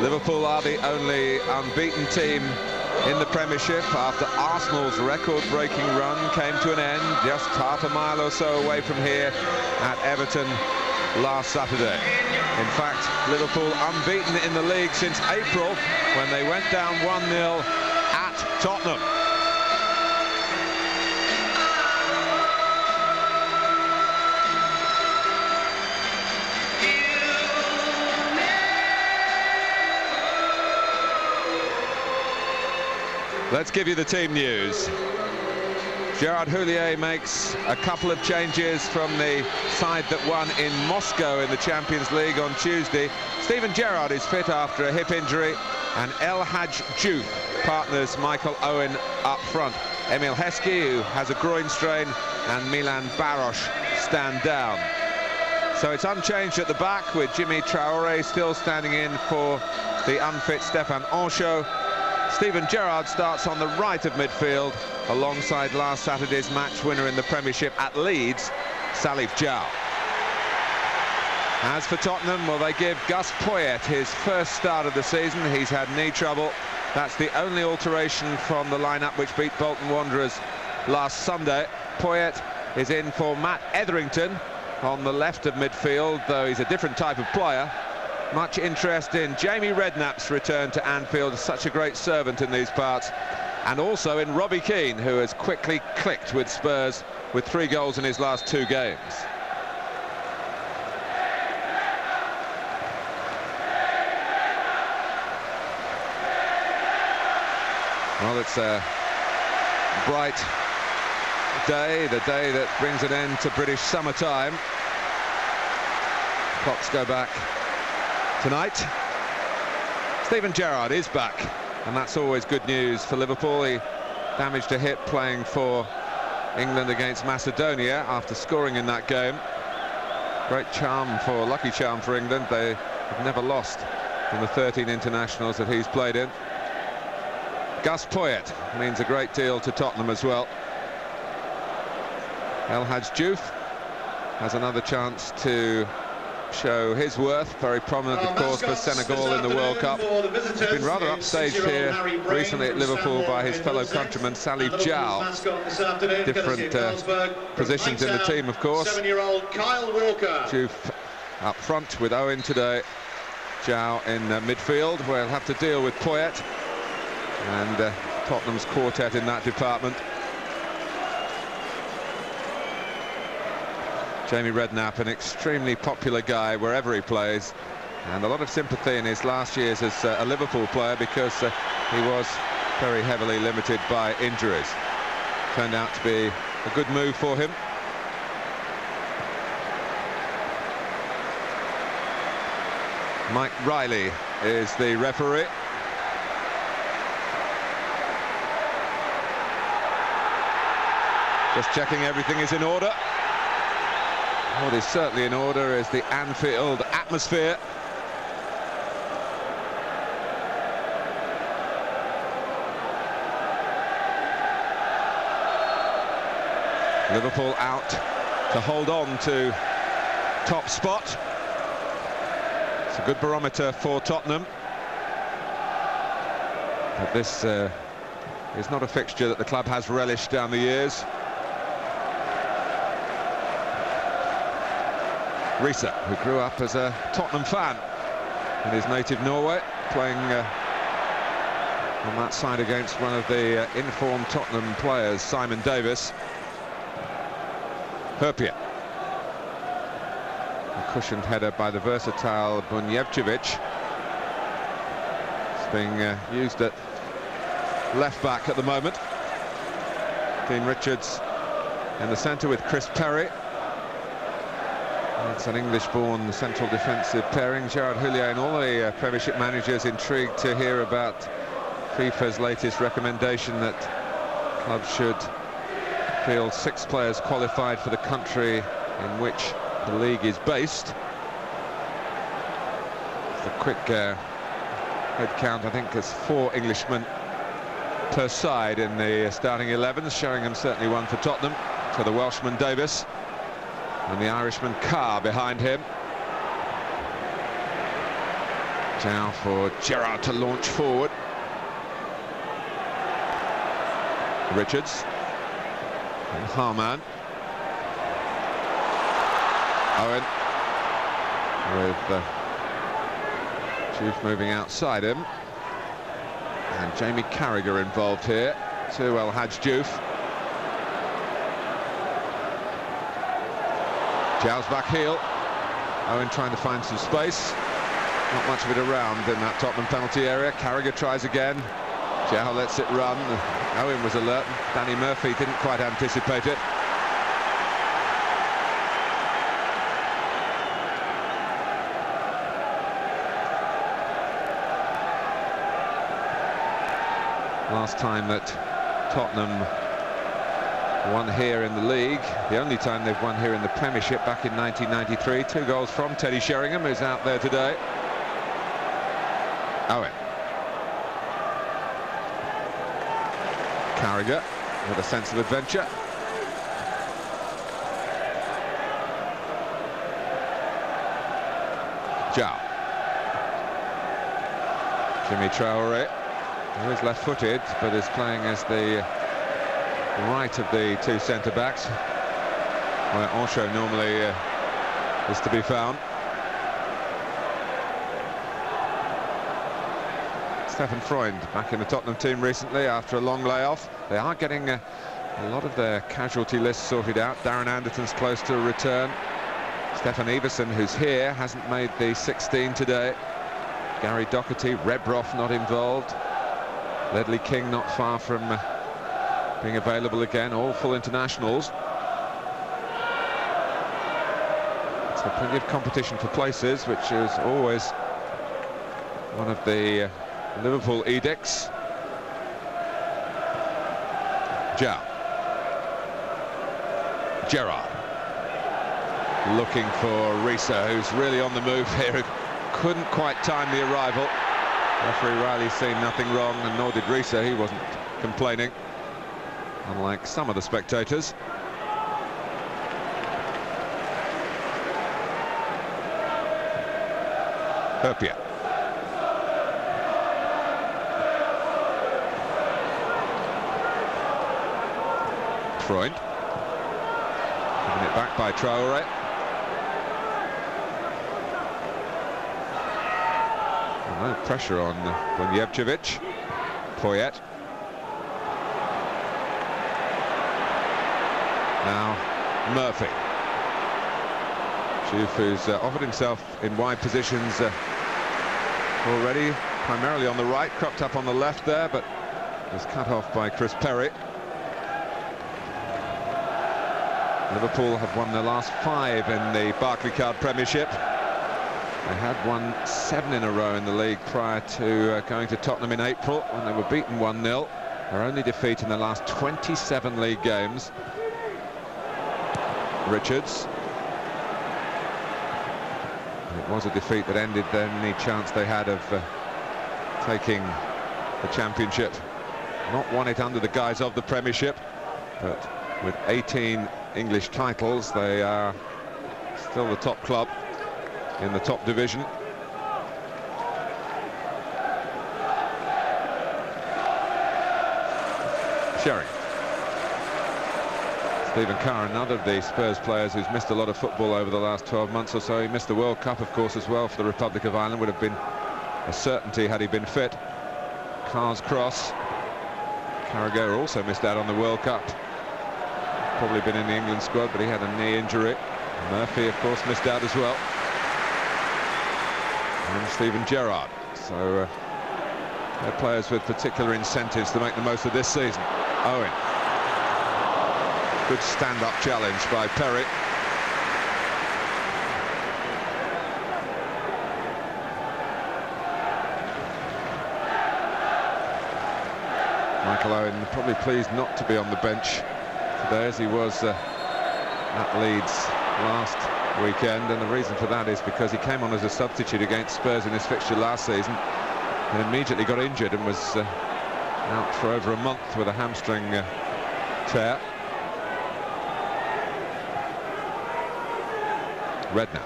Liverpool are the only unbeaten team in the Premiership after Arsenal's record-breaking run came to an end just half a mile or so away from here at Everton last Saturday. In fact, Liverpool unbeaten in the league since April when they went down 1-0 at Tottenham. Let's give you the team news. Gerard Houllier makes a couple of changes from the side that won in Moscow in the Champions League on Tuesday. Steven Gerrard is fit after a hip injury, and El Hadj Diouf partners Michael Owen up front. Emil Heskey, who has a groin strain, and Milan Baros stand down. So it's unchanged at the back, with Jimmy Traoré still standing in for the unfit Stéphane Henchoz. Steven Gerrard starts on the right of midfield alongside last Saturday's match winner in the Premiership at Leeds, Salif Diao. As for Tottenham, well, they give Gus Poyet his first start of the season. He's had knee trouble. That's the only alteration from the lineup which beat Bolton Wanderers last Sunday. Poyet is in for Matt Etherington on the left of midfield, though he's a different type of player. Much interest in Jamie Redknapp's return to Anfield, such a great servant in these parts, and also in Robbie Keane, who has quickly clicked with Spurs with 3 goals in his last 2 games. Well, it's a bright day, the day that brings an end to British summertime. Clocks go back tonight. Steven Gerrard is back, and that's always good news for Liverpool. He damaged a hip playing for England against Macedonia after scoring in that game. Great charm for, lucky charm for England. They have never lost in the 13 internationals that he's played in. Gus Poyet means a great deal to Tottenham as well. El Hadj Diouf has another chance to show his worth, very prominent of course for Senegal in the World Cup. He's been rather upstaged here recently at Liverpool by his fellow countryman Salif Diao. Different positions in the team, of course. Diouf up front with Owen today, Diao in midfield, where he'll have to deal with Poyet and Tottenham's quartet in that department. Jamie Redknapp, an extremely popular guy wherever he plays, and a lot of sympathy in his last years as a Liverpool player, because he was very heavily limited by injuries. Turned out to be a good move for him. Mike Riley is the referee. Just checking everything is in order. What is certainly in order is the Anfield atmosphere. Liverpool out to hold on to top spot. It's a good barometer for Tottenham. But this is not a fixture that the club has relished down the years. Risa, who grew up as a Tottenham fan in his native Norway, playing on that side against one of the informed Tottenham players, Simon Davis. Herpia. A cushioned header by the versatile Bunjevcevic. It's being used at left back at the moment. Dean Richards in the centre with Chris Perry. It's an English-born central defensive pairing. Gerard Houllier and all the Premiership managers intrigued to hear about FIFA's latest recommendation that clubs should field 6 players qualified for the country in which the league is based. The quick head count, I think, is 4 Englishmen per side in the starting 11s. Sheringham certainly one for Tottenham, for the Welshman Davis, and the Irishman Carr behind him. Now for Gerrard to launch forward. Richards and Harman. Owen with Juve moving outside him, and Jamie Carragher involved here to El Hadj Diouf. Zhao's back heel. Owen trying to find some space. Not much of it around in that Tottenham penalty area. Carragher tries again. Zhao lets it run. Owen was alert. Danny Murphy didn't quite anticipate it. Last time that Tottenham won here in the league, the only time they've won here in the Premiership, back in 1993. 2 goals from Teddy Sheringham, who's out there today. Owen. Carragher with a sense of adventure. Zhao. Jimmy Traoré, who is left-footed but is playing as the right of the 2 centre-backs, where Ancho normally is to be found. Stefan Freund back in the Tottenham team recently after a long layoff. They are getting a lot of their casualty lists sorted out. Darren Anderton's close to a return. Stefan Everson, who's here, hasn't made the 16 today. Gary Doherty, Rebroff not involved. Ledley King not far from being available again, all full internationals. So plenty of competition for places, which is always one of the Liverpool edicts. Zhao. Gerrard. Looking for Risa, who's really on the move here, who couldn't quite time the arrival. Referee Riley's seen nothing wrong, and nor did Risa. He wasn't complaining, unlike some of the spectators. Herpia. Freund. Giving it back by Traoré. No pressure on Bunjevcevic. Poyet. Now Murphy. Juve, who's offered himself in wide positions already, primarily on the right, cropped up on the left there, but was cut off by Chris Perry. Liverpool have won their last 5 in the Barclaycard Premiership. They had won 7 in a row in the league prior to going to Tottenham in April, when they were beaten 1-0. Their only defeat in the last 27 league games. Richards. It was a defeat that ended any chance they had of taking the championship. Not won it under the guise of the Premiership, but with 18 English titles, they are still the top club in the top division. Sheringham. Stephen Carr, another of the Spurs players who's missed a lot of football over the last 12 months or so. He missed the World Cup, of course, as well for the Republic of Ireland. Would have been a certainty had he been fit. Carr's cross. Carragher also missed out on the World Cup. Probably been in the England squad, but he had a knee injury. Murphy, of course, missed out as well. And Steven Gerrard. So they're players with particular incentives to make the most of this season. Owen. Good stand-up challenge by Perry. Michael Owen probably pleased not to be on the bench today, as he was at Leeds last weekend, and the reason for that is because he came on as a substitute against Spurs in his fixture last season and immediately got injured and was out for over a month with a hamstring tear. Redknapp.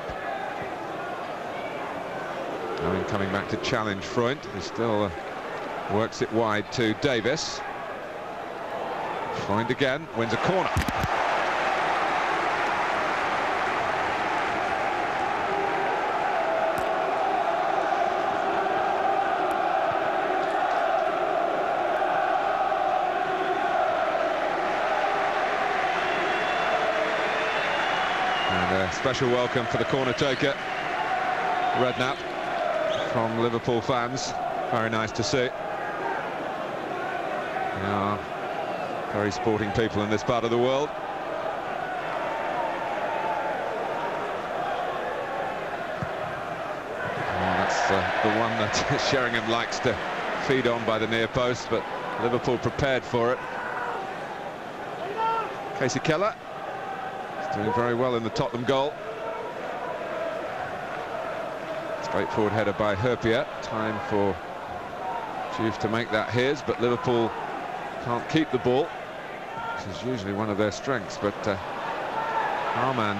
Owen coming back to challenge Freund, who still works it wide to Davis. Freund again, wins a corner. And a special welcome for the corner taker, Redknapp, from Liverpool fans. Very nice to see. They are very sporting people in this part of the world. That's the one that Sheringham likes to feed on by the near post, but Liverpool prepared for it. Casey Keller is doing very well in the Tottenham goal. Straightforward header by Herpier. Time for Juve to make that his, but Liverpool can't keep the ball, which is usually one of their strengths. But Harman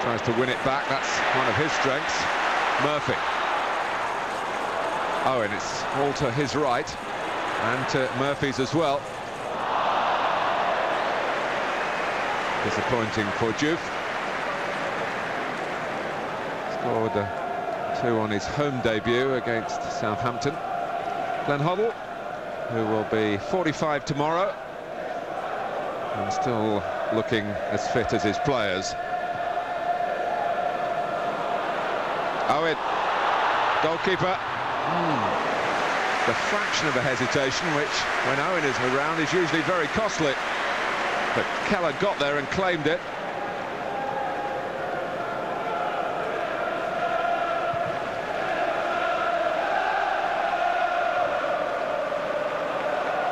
tries to win it back. That's one of his strengths. Murphy. Oh, and it's all to his right and to Murphy's as well. Disappointing for Juve. Scored 2 on his home debut against Southampton. Glenn Hoddle, who will be 45 tomorrow and still looking as fit as his players. Owen, goalkeeper. The fraction of a hesitation, which when Owen is around is usually very costly, but Keller got there and claimed it.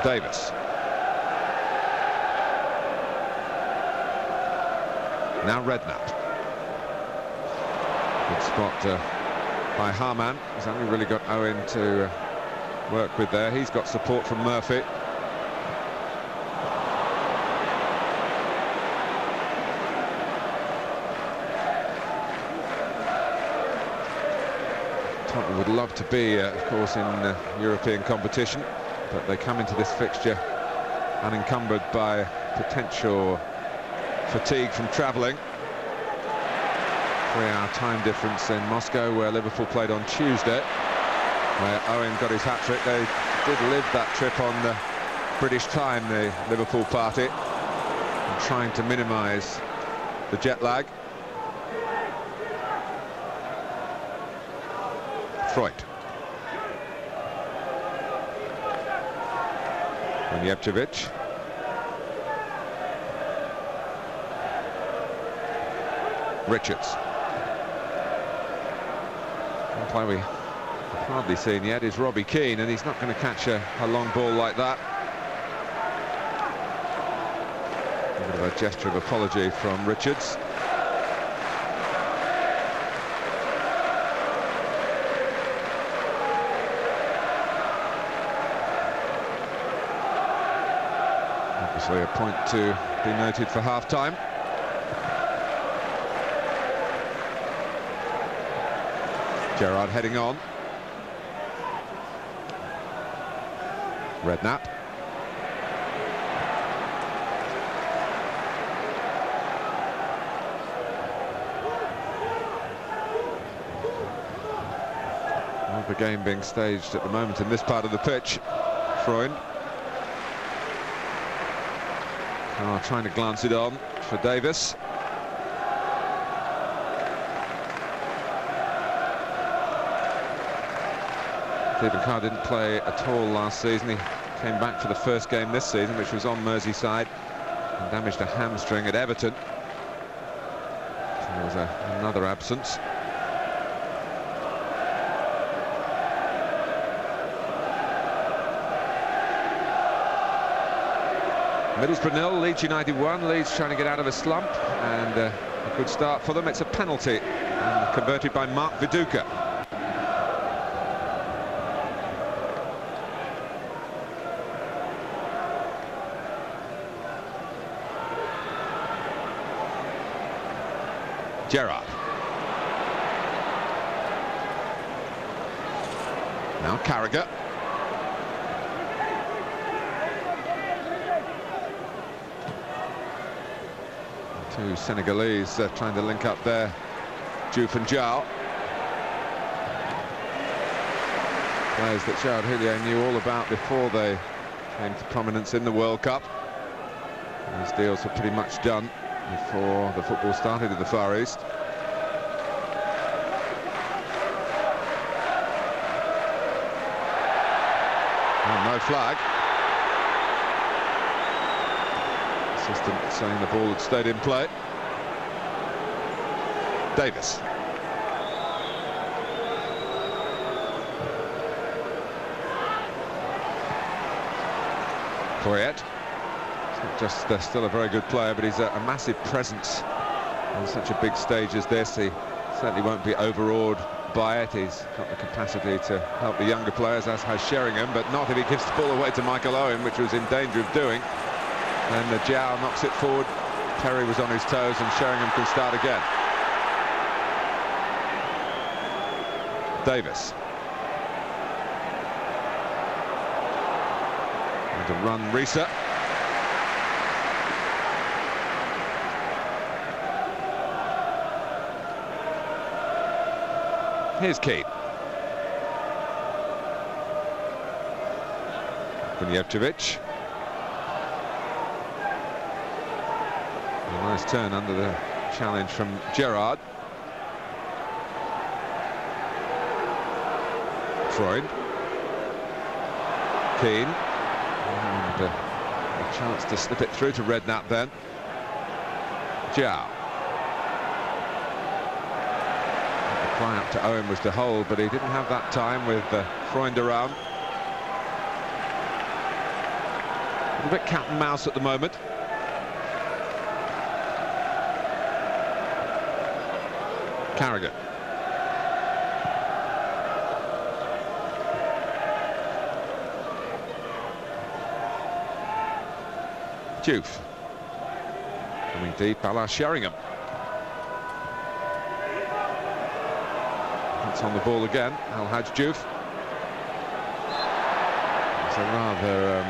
Davis. Now Redknapp. Good spot by Harman. He's only really got Owen to work with there. He's got support from Murphy. Tottenham would love to be, of course, in European competition, but they come into this fixture unencumbered by potential fatigue from travelling. 3-hour time difference in Moscow, where Liverpool played on Tuesday, where Owen got his hat-trick. They did live that trip on the British time, the Liverpool party, and trying to minimise the jet lag. Freund. Jevčević. Richards. One player we've hardly seen yet is Robbie Keane, and he's not going to catch a long ball like that. A bit of a gesture of apology from Richards. Obviously a point to be noted for half-time. Gerrard heading on. Redknapp. Well, the game being staged at the moment in this part of the pitch. Freund. Trying to glance it on for Davis. Stephen Carr didn't play at all last season. He came back for the first game this season, which was on Merseyside, and damaged a hamstring at Everton. So there was another absence. Middlesbrough 0, Leeds United 1. Leeds trying to get out of a slump, and a good start for them. It's a penalty, and converted by Mark Viduka. Gerrard. Now Carragher. Two Senegalese trying to link up there, Diouf and Zhao. Players that Gerard Houllier knew all about before they came to prominence in the World Cup. These deals were pretty much done before the football started in the Far East. Oh, no flag. Assistant saying the ball had stayed in play. Davis. Poyet. He's not just still a very good player, but he's a massive presence on such a big stage as this. He certainly won't be overawed by it. He's got the capacity to help the younger players, as has Sheringham, but not if he gives the ball away to Michael Owen, which was in danger of doing. And the Zhao knocks it forward. Terry was on his toes, and Sheringham can start again. Davis. And to run Risa. Here's Keane. Bunjevcevic. A nice turn under the challenge from Gerrard. Freud. Keane. And a chance to slip it through to Redknapp then. Zhao. The cry up to Owen was to hold, but he didn't have that time with Freund around. A little bit cat and mouse at the moment. Carragher. Diouf. Coming deep, a la Sheringham. That's on the ball again, Al-Hadj Diouf. It's a rather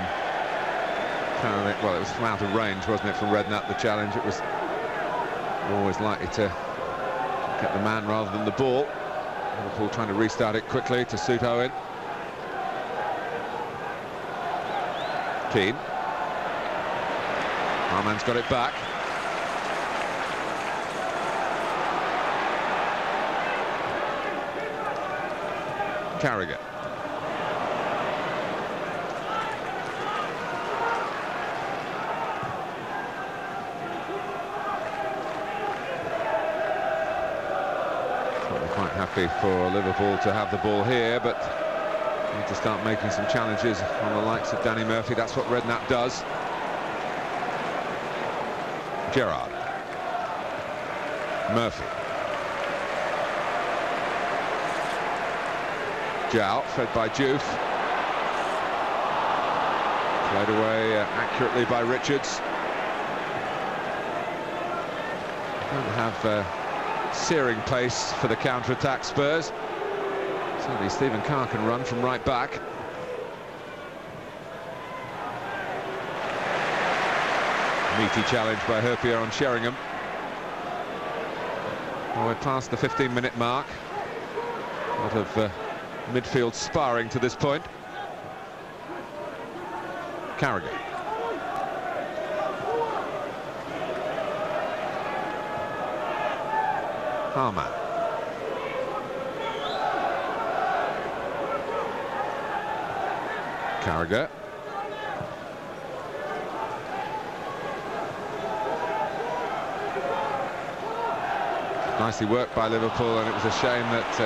well, it was from out of range, wasn't it, from Redknapp, the challenge. It was always likely to get the man rather than the ball. Liverpool trying to restart it quickly to suit Owen. Keane. Arman's got it back. Carragher. Quite happy for Liverpool to have the ball here, but need to start making some challenges on the likes of Danny Murphy. That's what Redknapp does. Gerrard. Murphy. Zhao, fed by Diouf. Played away accurately by Richards. Don't have searing pace for the counter-attack Spurs. Certainly Stephen Carr can run from right back. Meaty challenge by Herpier on Sheringham. Well, we're past the 15-minute mark. A lot of midfield sparring to this point. Carragher. Arman. Carragher. Nicely worked by Liverpool, and it was a shame that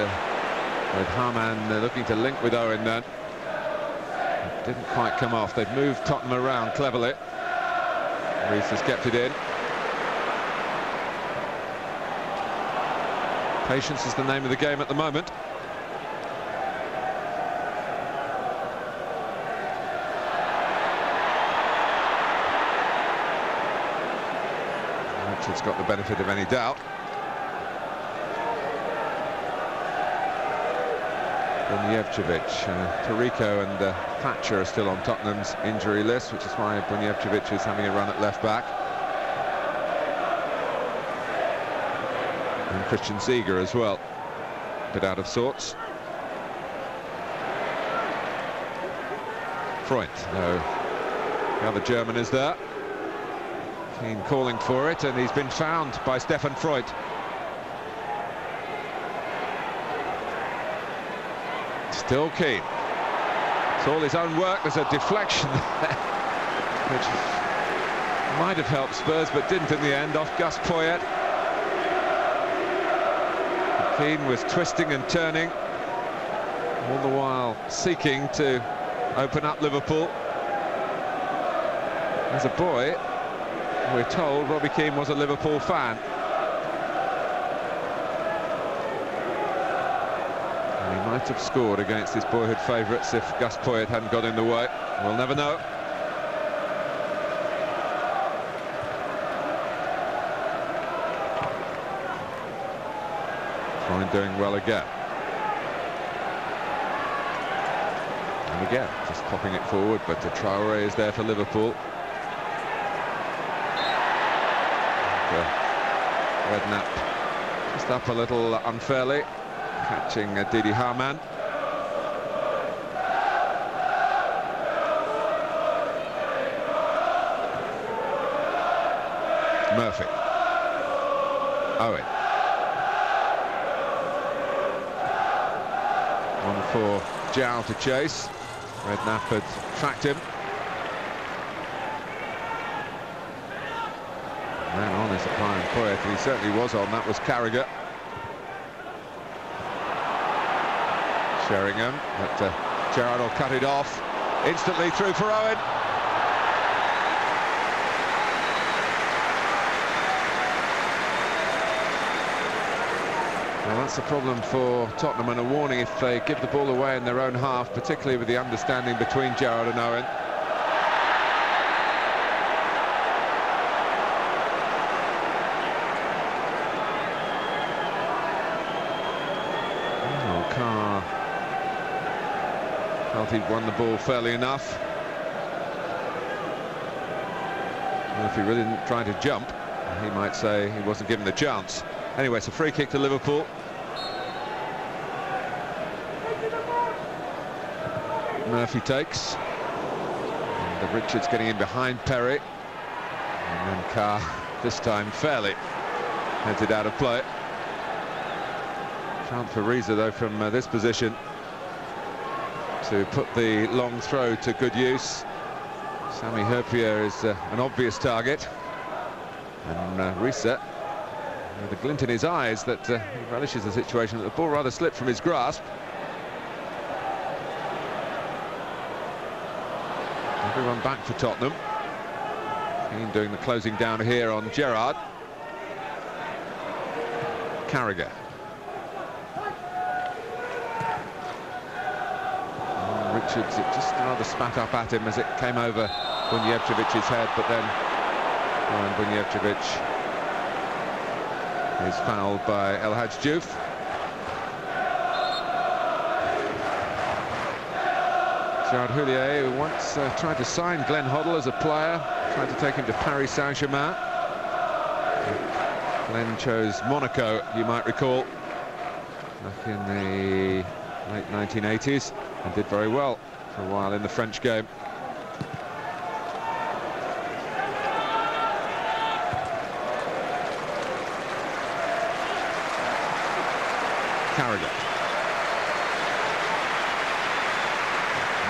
with Harman looking to link with Owen then, it didn't quite come off. They'd moved Tottenham around cleverly. Reese has kept it in. Patience is the name of the game at the moment. Richards got the benefit of any doubt. Bunjevcevic. Tarico and Thatcher are still on Tottenham's injury list, which is why Bunjevcevic is having a run at left back. And Christian Ziege as well, a bit out of sorts. Freund, no, the other German is there. Keane calling for it, and he's been found by Stefan Freund. Still Keane. It's all his own work. There's a deflection there, which might have helped Spurs, but didn't in the end, off Gus Poyet. Keane was twisting and turning, all the while seeking to open up Liverpool. As a boy, we're told Robbie Keane was a Liverpool fan. And he might have scored against his boyhood favourites if Gus Poyet hadn't got in the way. We'll never know. Freund doing well again. And again, just popping it forward, but Traoré is there for Liverpool. Redknapp just up a little unfairly, catching Didi Hamann. Murphy. Owen. One for João to chase. Redknapp had tracked him. Man on is applying Poyet, and he certainly was on. That was Carragher. Sheringham, but Gerrard will cut it off. Instantly through for Owen. Well, that's a problem for Tottenham, and a warning if they give the ball away in their own half, particularly with the understanding between Gerrard and Owen. Carr felt he'd won the ball fairly enough. Well, if he really didn't try to jump, he might say he wasn't given the chance. Anyway, it's a free kick to Liverpool. Murphy takes. And Richards getting in behind Perry. And then Carr, this time fairly, heads it out of play. Chance for Riza, though, from this position to put the long throw to good use. Sami Hyypiä is an obvious target. And Riza, with a glint in his eyes that he relishes the situation, that the ball rather slipped from his grasp. Everyone back for Tottenham. Keane doing the closing down here on Gerrard. Carragher. Richards, it just rather spat up at him as it came over Bunjevcevic's head, but then Bunjevcevic is fouled by El Hadj Diouf. Gerard Houllier, who once tried to sign Glenn Hoddle as a player, tried to take him to Paris Saint-Germain. Glenn chose Monaco, you might recall, back in the late 1980s, and did very well for a while in the French game. Carragher.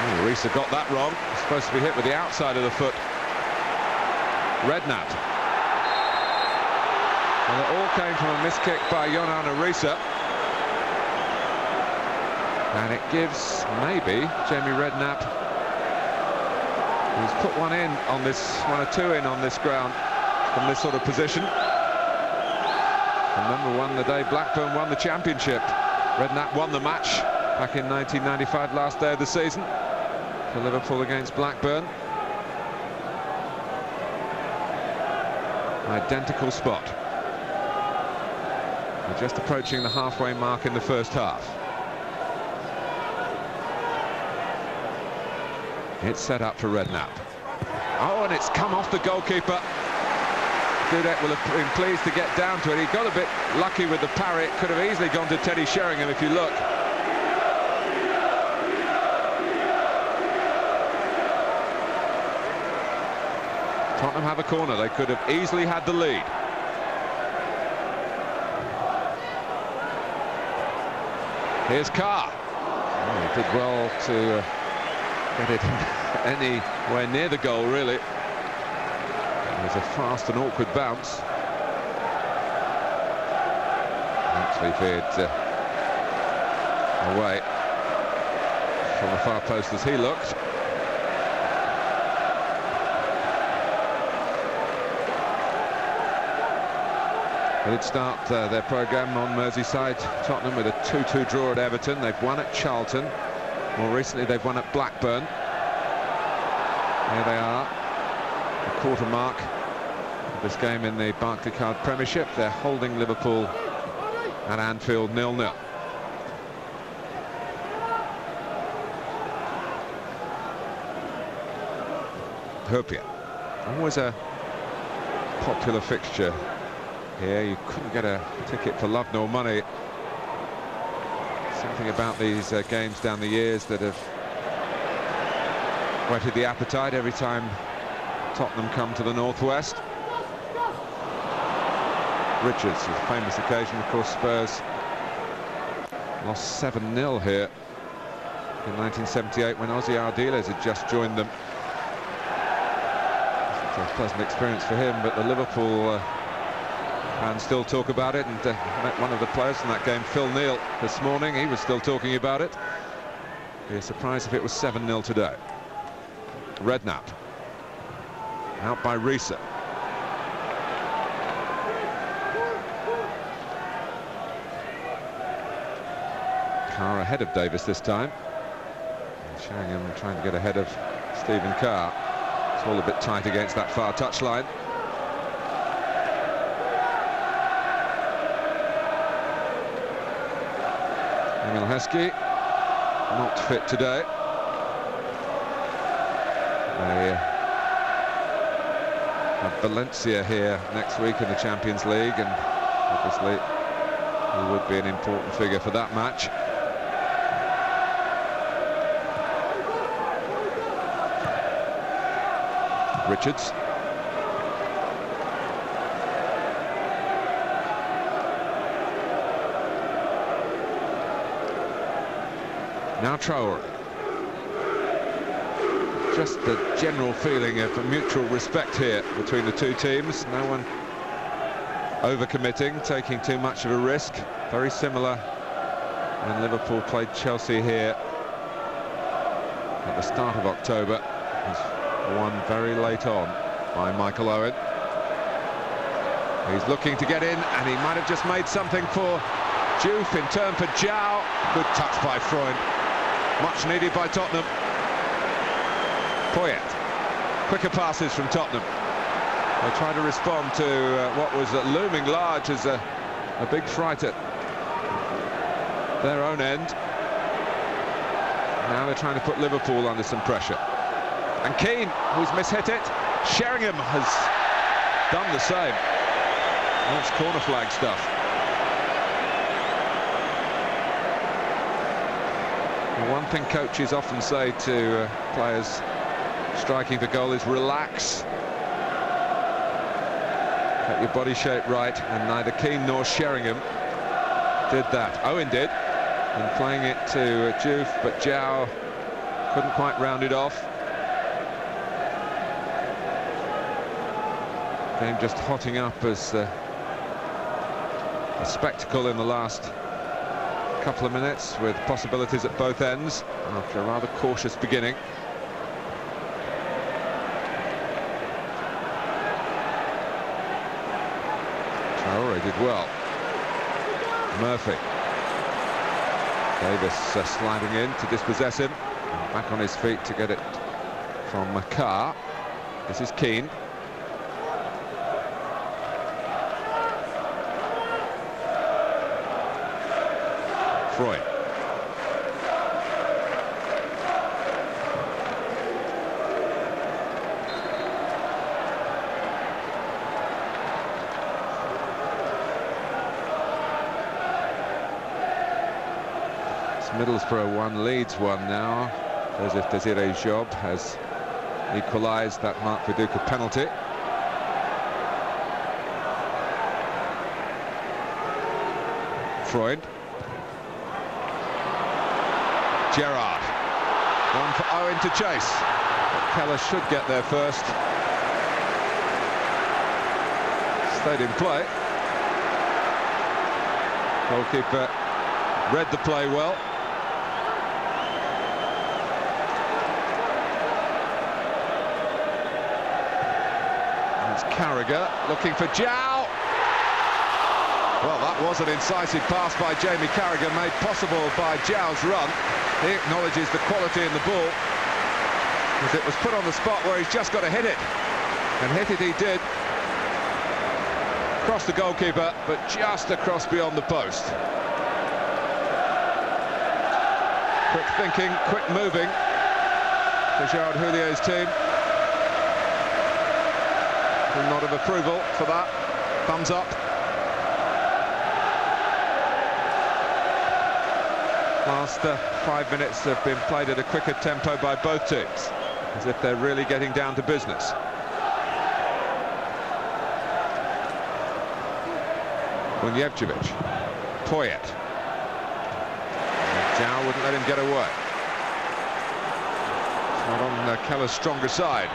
Oh, Riza got that wrong. It's supposed to be hit with the outside of the foot. Redknapp. And it all came from a miskick by Yonana Riza. And it gives maybe Jamie Redknapp, who's put one or two in on this ground from this sort of position. Remember, won the day Blackburn won the championship. Redknapp won the match back in 1995, last day of the season, for Liverpool against Blackburn. Identical spot. We're just approaching the halfway mark in the first half. It's set up for Redknapp. Oh, and it's come off the goalkeeper. Dudek will have been pleased to get down to it. He got a bit lucky with the parry. It could have easily gone to Teddy Sheringham if you look. Tottenham have a corner. They could have easily had the lead. Here's Carr. Oh, he did well to get it anywhere near the goal, really. It was a fast and awkward bounce. Actually veered away from the far post as he looked. They did start their programme on Merseyside. Tottenham with a 2-2 draw at Everton. They've won at Charlton. More recently, they've won at Blackburn. Here they are, the quarter mark of this game in the Barclaycard Premiership. They're holding Liverpool at Anfield 0-0. Hopia, always a popular fixture here. You couldn't get a ticket for love nor money. Something about these games down the years that have whetted the appetite every time Tottenham come to the northwest. Richards, a famous occasion, of course. Spurs lost 7-0 here in 1978 when Ozzy Ardiles had just joined them. It's a pleasant experience for him, but the Liverpool fans still talk about it, and met one of the players from that game, Phil Neal, this morning. He was still talking about it. Be a surprise if it was 7-0 today. Redknapp out by Risa. Carr ahead of Davis this time. And Sheringham trying to get ahead of Stephen Carr. It's all a bit tight against that far touchline. Emil Heskey not fit today. They have Valencia here next week in the Champions League, and obviously he would be an important figure for that match. Richards. Now Traore. Just the general feeling of a mutual respect here between the two teams. No one overcommitting, taking too much of a risk. Very similar when Liverpool played Chelsea here at the start of October. It was won very late on by Michael Owen. He's looking to get in, and he might have just made something for Diouf in turn for Zhao. Good touch by Freund. Much needed by Tottenham. Poyet. Quicker passes from Tottenham. They try to respond to what was looming large as a big fright at their own end. Now they're trying to put Liverpool under some pressure. And Keane, who's mishit it. Sheringham has done the same. That's corner flag stuff. One thing coaches often say to players striking for goal is relax. Get your body shape right, and neither Keane nor Sheringham did that. Owen did, and playing it to Diouf, but Zhao couldn't quite round it off. Game just hotting up as a spectacle in the last couple of minutes, with possibilities at both ends after a rather cautious beginning. Traore did well. Murphy. Davis sliding in to dispossess him. And back on his feet to get it from Carr. This is Keane. Freund. Middlesbrough 1, Leeds 1 now. Joseph Desire's job has equalised that Mark Viduka penalty. Freund. Gerrard. One for Owen to chase. But Keller should get there first. Stayed in play. Goalkeeper read the play well. It's Carragher looking for João. Well, that was an incisive pass by Jamie Carragher, made possible by João's run. He acknowledges the quality in the ball, as it was put on the spot where he's just got to hit it. And hit it he did. Across the goalkeeper, but just across beyond the post. Quick thinking, quick moving for Gerard Houlliér's team. A nod of approval for that. Thumbs up. Last 5 minutes have been played at a quicker tempo by both teams, as if they're really getting down to business. Bunjevcevic, Poyet. João wouldn't let him get away. It's not on Keller's stronger side.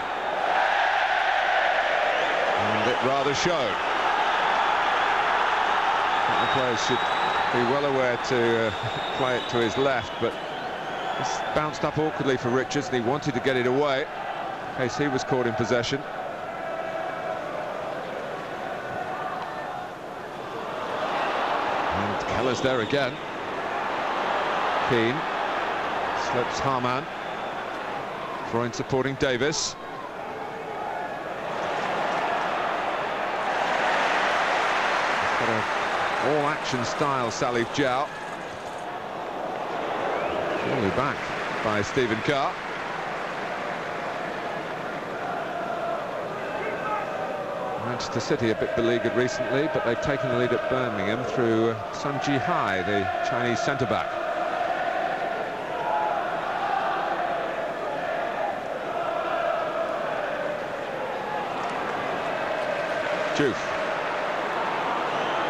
And it rather showed. The players should be well aware to play it to his left, but it's bounced up awkwardly for Richards, and he wanted to get it away in case he was caught in possession. And Keller's there again. Keane slips Harman. Freund supporting Davis. Got a all-action style, Salif João. Surely back by Stephen Carr. Manchester City a bit beleaguered recently, but they've taken the lead at Birmingham through Sun Ji-hai, the Chinese centre-back. Juve.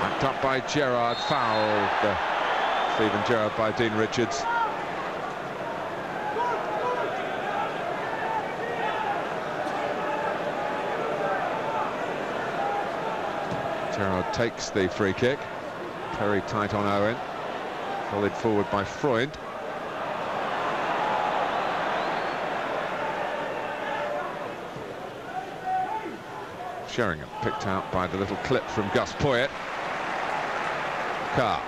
Backed up by Gerrard, fouled Steven Gerrard by Dean Richards. Gerrard takes the free kick. Very tight on Owen. Volleyed forward by Freund. Sheringham picked out by the little clip from Gus Poyet. Carr.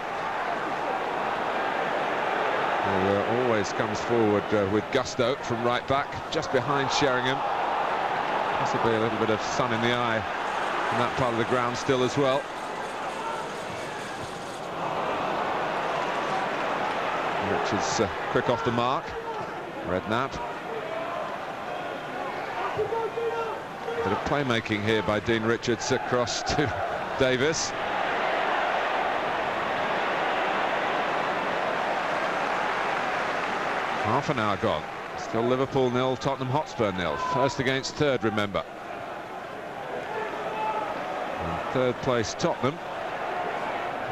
Who always comes forward with gusto from right back, just behind Sheringham. Possibly a little bit of sun in the eye in that part of the ground still as well. Richards quick off the mark. Redknapp. Bit of playmaking here by Dean Richards across to Davis. Half an hour gone. Still Liverpool 0, Tottenham Hotspur 0. First against third, remember. And third place Tottenham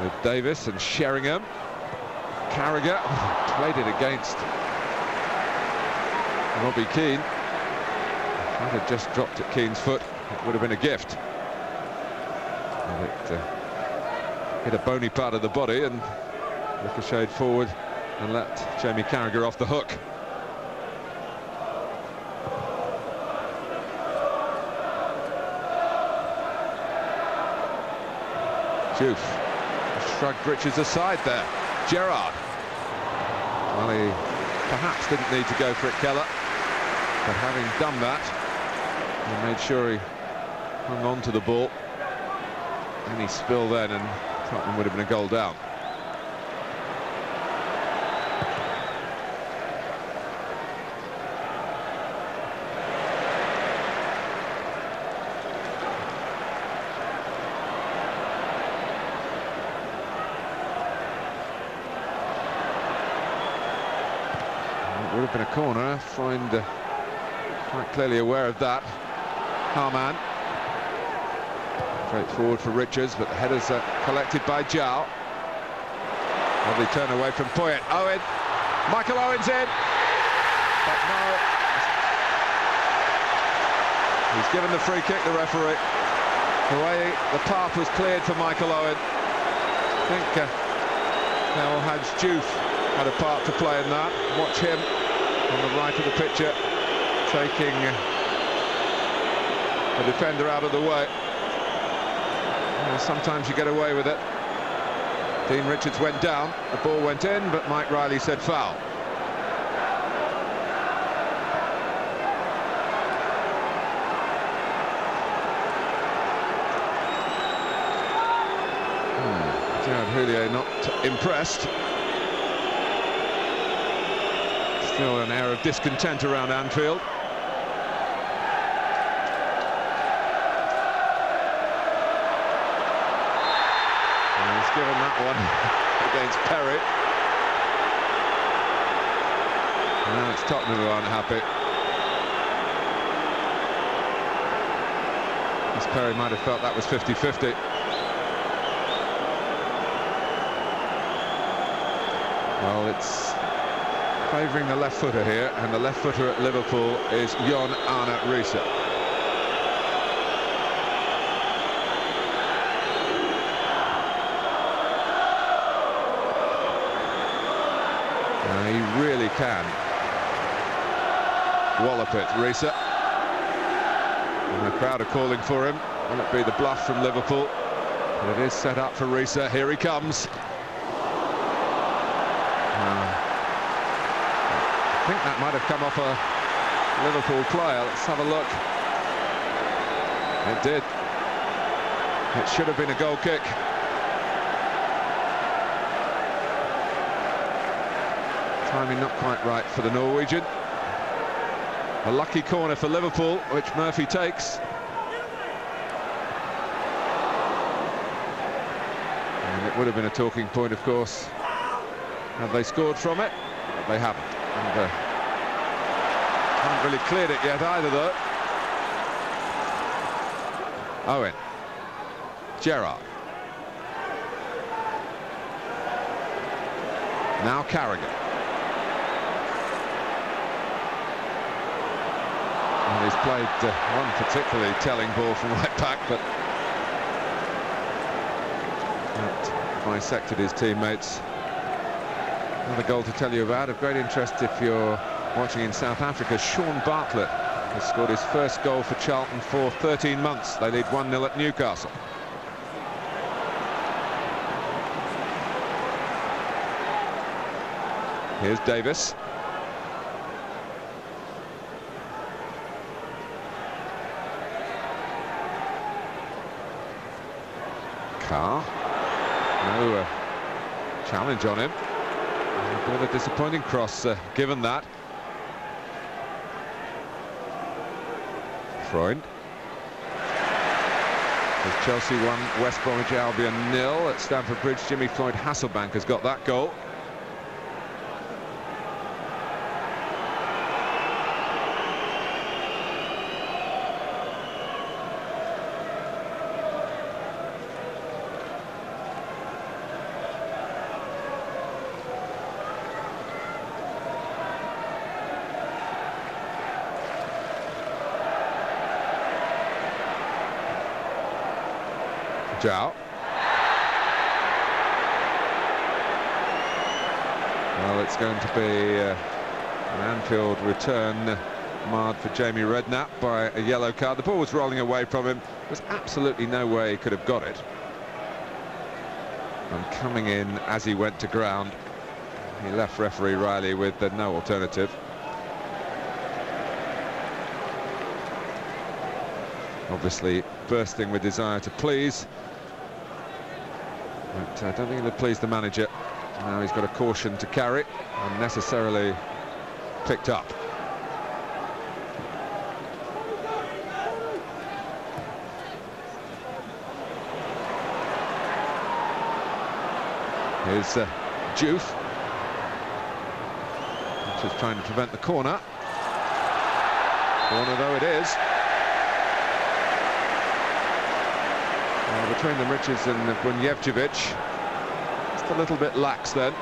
with Davis and Sheringham. Carragher played it against Robbie Keane. If that had just dropped at Keane's foot, it would have been a gift. But it hit a bony part of the body and ricocheted forward and let Jamie Carragher off the hook. Juve shrugged Richards aside there. Gerrard. Well, he perhaps didn't need to go for it, Keller, but having done that, he made sure he hung on to the ball. Any spill then and Tottenham would have been a goal down. It would have been a corner. Freund quite clearly aware of that. Harman. Straight forward for Richards, but the headers are collected by Zhao. Lovely turn away from Poyet. Owen. Michael Owen's in. But no. He's given the free kick, the referee. The way the path was cleared for Michael Owen. I think now Hadj Diouf had a part to play in that. Watch him on the right of the picture, taking the defender out of the way. Sometimes you get away with it. Dean Richards went down, the ball went in, but Mike Riley said foul. Gerard Houllier not impressed. Still an air of discontent around Anfield. Given that one against Perry. And now it's Tottenham who aren't happy. As Perry might have felt that was 50-50. Well, it's favouring the left footer here, and the left footer at Liverpool is Jon Arne Riise. He really can wallop it, Riise. And the crowd are calling for him. Will it be the bluff from Liverpool? But it is set up for Riise. Here he comes. I think that might have come off a Liverpool player. Let's have a look. It did. It should have been a goal kick. Timing not quite right for the Norwegian. A lucky corner for Liverpool, which Murphy takes. And it would have been a talking point, of course, had they scored from it, but they haven't. And haven't really cleared it yet either, though. Owen. Gerrard. Now Carragher. And he's played one particularly telling ball from right back, but that bisected his teammates. Another goal to tell you about, of great interest if you're watching in South Africa. Sean Bartlett has scored his first goal for Charlton for 13 months. They lead 1-0 at Newcastle. Here's Davis. Carr. No challenge on him. A bit of a disappointing cross given that. Freund. As Chelsea 1, West Bromwich Albion 0 at Stamford Bridge. Jimmy Floyd Hasselbank has got that goal. Zhao. Well, it's going to be an Anfield return marred for Jamie Redknapp by a yellow card. The ball was rolling away from him. There's absolutely no way he could have got it. And coming in as he went to ground, he left referee Riley with no alternative. Obviously bursting with desire to please. But I don't think it'll please the manager. Now he's got a caution to carry, unnecessarily picked up. Here's Diouf. Just trying to prevent the corner. Corner though it is. Between them, Richards and Bunjevcevic, just a little bit lax then.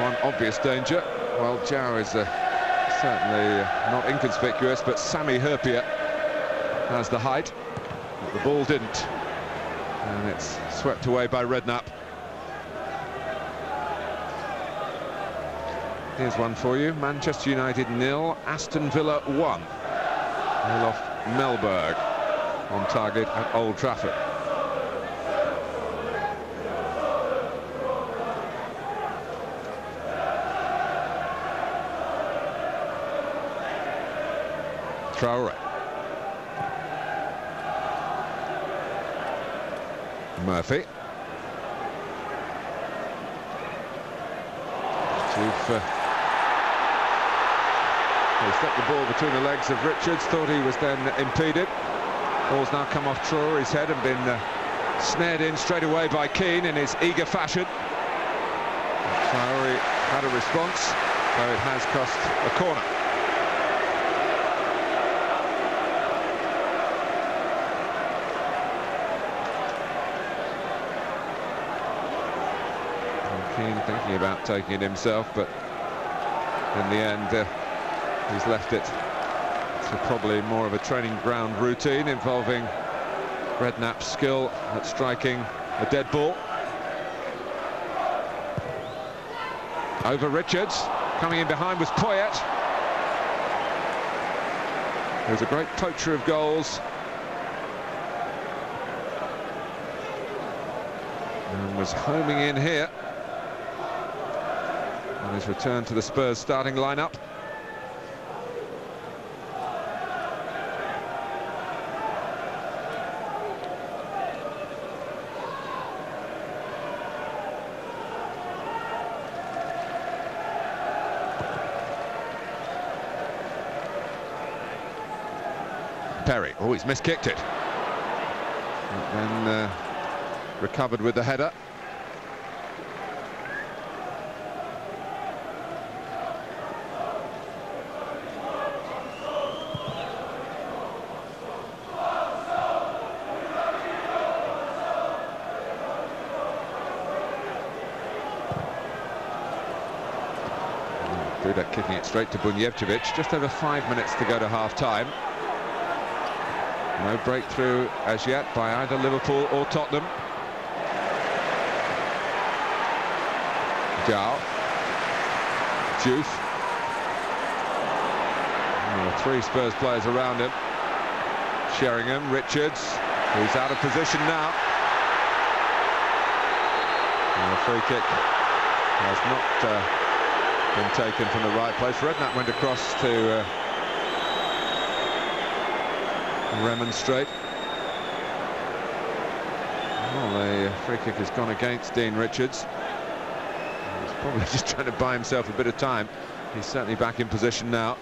One obvious danger. Well, Jow is certainly not inconspicuous, but Sami Hyypiä has the height. But the ball didn't, and it's swept away by Redknapp. Here's one for you. Manchester United 0, Aston Villa 1. Olof Mellberg on target at Old Trafford. Traore. Murphy. He stepped the ball between the legs of Richards, thought he was then impeded. Ball's now come off Traore's head and been snared in straight away by Keane in his eager fashion. Traore had a response, though it has cost a corner. Keane thinking about taking it himself, but in the end he's left it to probably more of a training ground routine involving Redknapp's skill at striking a dead ball. Over Richards, coming in behind was Poyet. Who's a great poacher of goals. And was homing in here on his return to the Spurs starting lineup. Perry, oh, he's miskicked it. And then recovered with the header. Duda kicking it straight to Bunjevcevic. Just over 5 minutes to go to half-time. No breakthrough as yet by either Liverpool or Tottenham. Jow. Juve. Three Spurs players around him. Sheringham, Richards, who's out of position now. And the free kick has not been taken from the right place. Redknapp went across to remonstrate. Well, the free kick has gone against Dean Richards. He's probably just trying to buy himself a bit of time. He's certainly back in position now.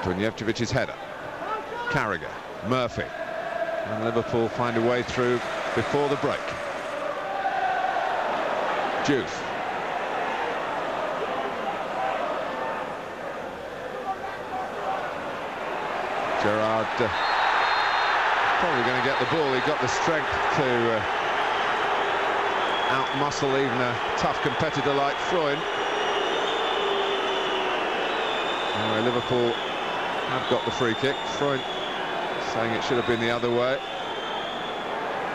Bunjevcevic's header. Carragher, Murphy, and Liverpool find a way through before the break. Juve. Gerrard probably going to get the ball. He got the strength to out-muscle even a tough competitor like Freund. Anyway, Liverpool have got the free kick. Freund saying it should have been the other way.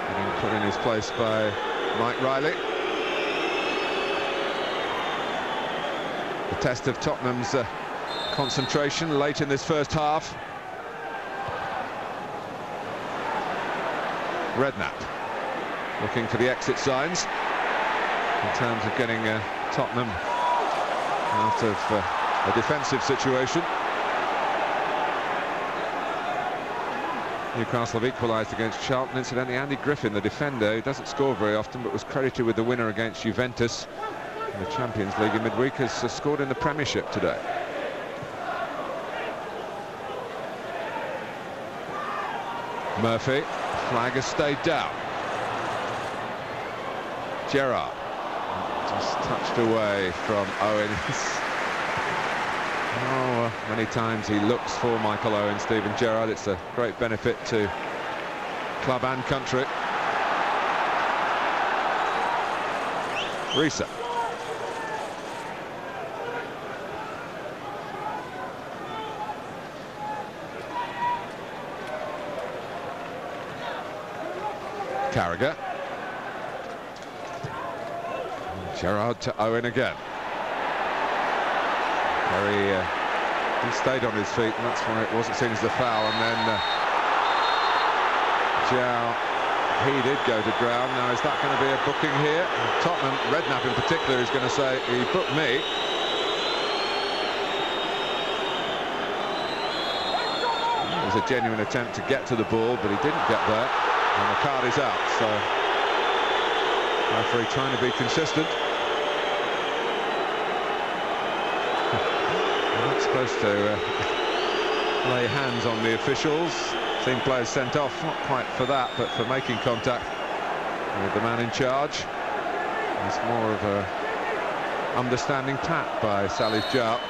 Getting put in his place by Mike Riley. The test of Tottenham's concentration late in this first half. Redknapp looking for the exit signs in terms of getting Tottenham out of a defensive situation. Newcastle have equalised against Charlton. Incidentally, Andy Griffin, the defender, who doesn't score very often but was credited with the winner against Juventus, in the Champions League in midweek has scored in the Premiership today. Murphy, flag has stayed down. Gerrard, just touched away from Owen. Oh, many times he looks for Michael Owen, Steven Gerrard. It's a great benefit to club and country. Risa. Carragher. Gerrard to Owen again. He stayed on his feet, and that's why it wasn't seen as the foul. And then he did go to ground. Now, is that going to be a booking here? Tottenham, Redknapp in particular, is going to say, he booked me. It was a genuine attempt to get to the ball, but he didn't get there. And the card is out, so referee trying to be consistent. We're not supposed to lay hands on the officials. Seen players sent off, not quite for that, but for making contact with the man in charge. It's more of a understanding tap by Salif Jao.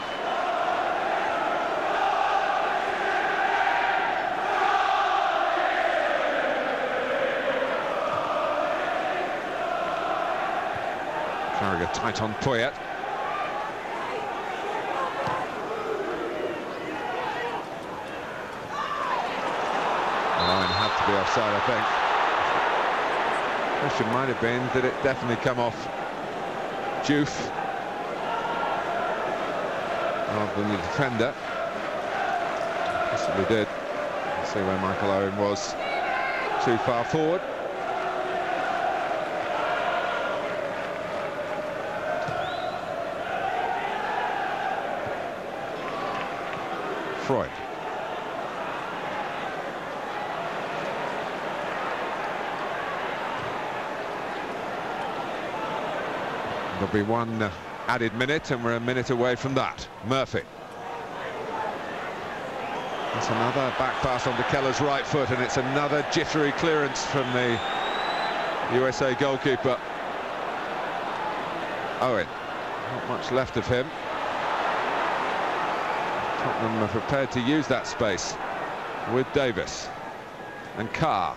Carragher tight on Poyet. Had to be offside, I think. The question might have been, did it definitely come off Juve rather than the defender? Possibly did. Let's see where Michael Owen was too far forward. Freud. There'll be one added minute, and we're a minute away from that. Murphy. That's another back pass onto Keller's right foot, and it's another jittery clearance from the USA goalkeeper. Owen. Not much left of him. Tottenham are prepared to use that space with Davis and Carr.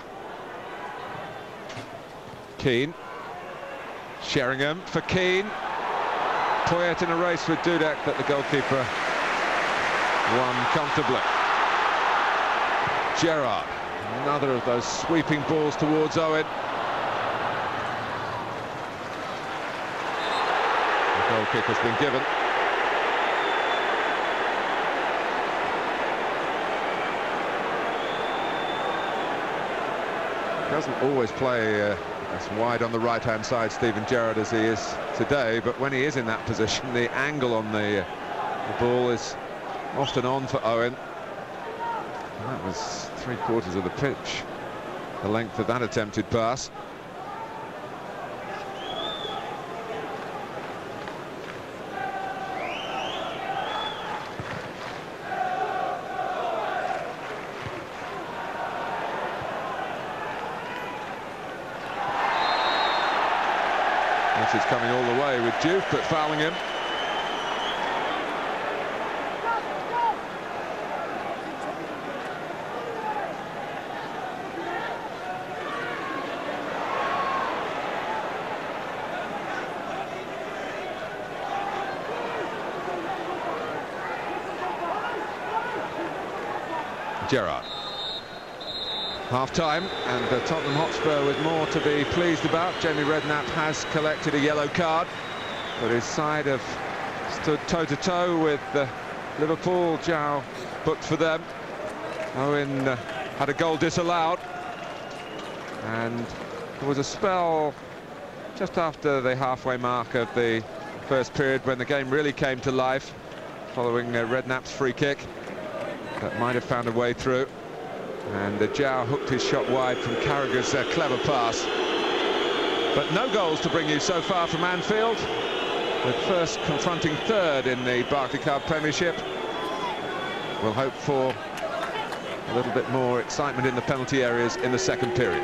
Keane. Sheringham for Keane. Poyet in a race with Dudek, but the goalkeeper won comfortably. Gerrard, another of those sweeping balls towards Owen. The goal kick has been given. Doesn't always play as wide on the right-hand side, Steven Gerrard, as he is today, but when he is in that position, the angle on the ball is often on for Owen. And that was 3/4 of the pitch, the length of that attempted pass. This is coming all the way with Juve, but fouling him. Gerrard. Half-time, and Tottenham Hotspur with more to be pleased about. Jamie Redknapp has collected a yellow card, but his side have stood toe-to-toe with Liverpool. Jao booked for them. Owen had a goal disallowed, and there was a spell just after the halfway mark of the first period when the game really came to life, following Redknapp's free kick that might have found a way through. And Jao hooked his shot wide from Carragher's clever pass. But no goals to bring you so far from Anfield. with first confronting third in the Barclaycard Premiership. We'll hope for a little bit more excitement in the penalty areas in the second period.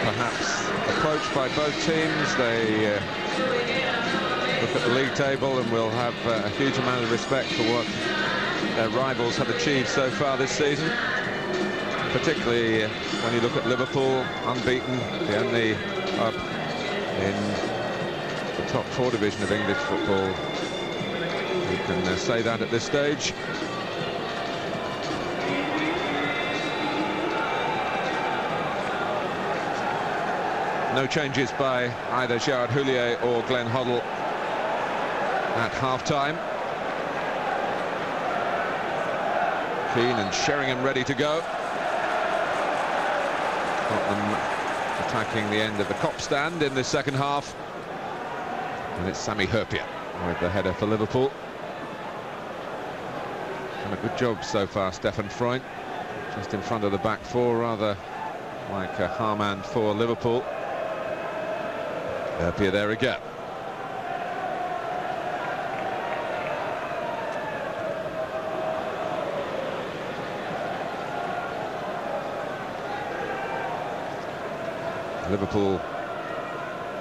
Perhaps approached by both teams, they look at the league table and will have a huge amount of respect for what their rivals have achieved so far this season. Particularly when you look at Liverpool, unbeaten, the only club in the top 4 division of English football. You can say that at this stage. No changes by either Gerard Houllier or Glenn Hoddle at half-time. Keane and Sheringham ready to go. Tottenham attacking the end of the Kop stand in the second half. And it's Sami Hyypiä with the header for Liverpool. Done a good job so far, Stefan Freund. Just in front of the back four, rather like a Harman for Liverpool. Hyypiä there again. Liverpool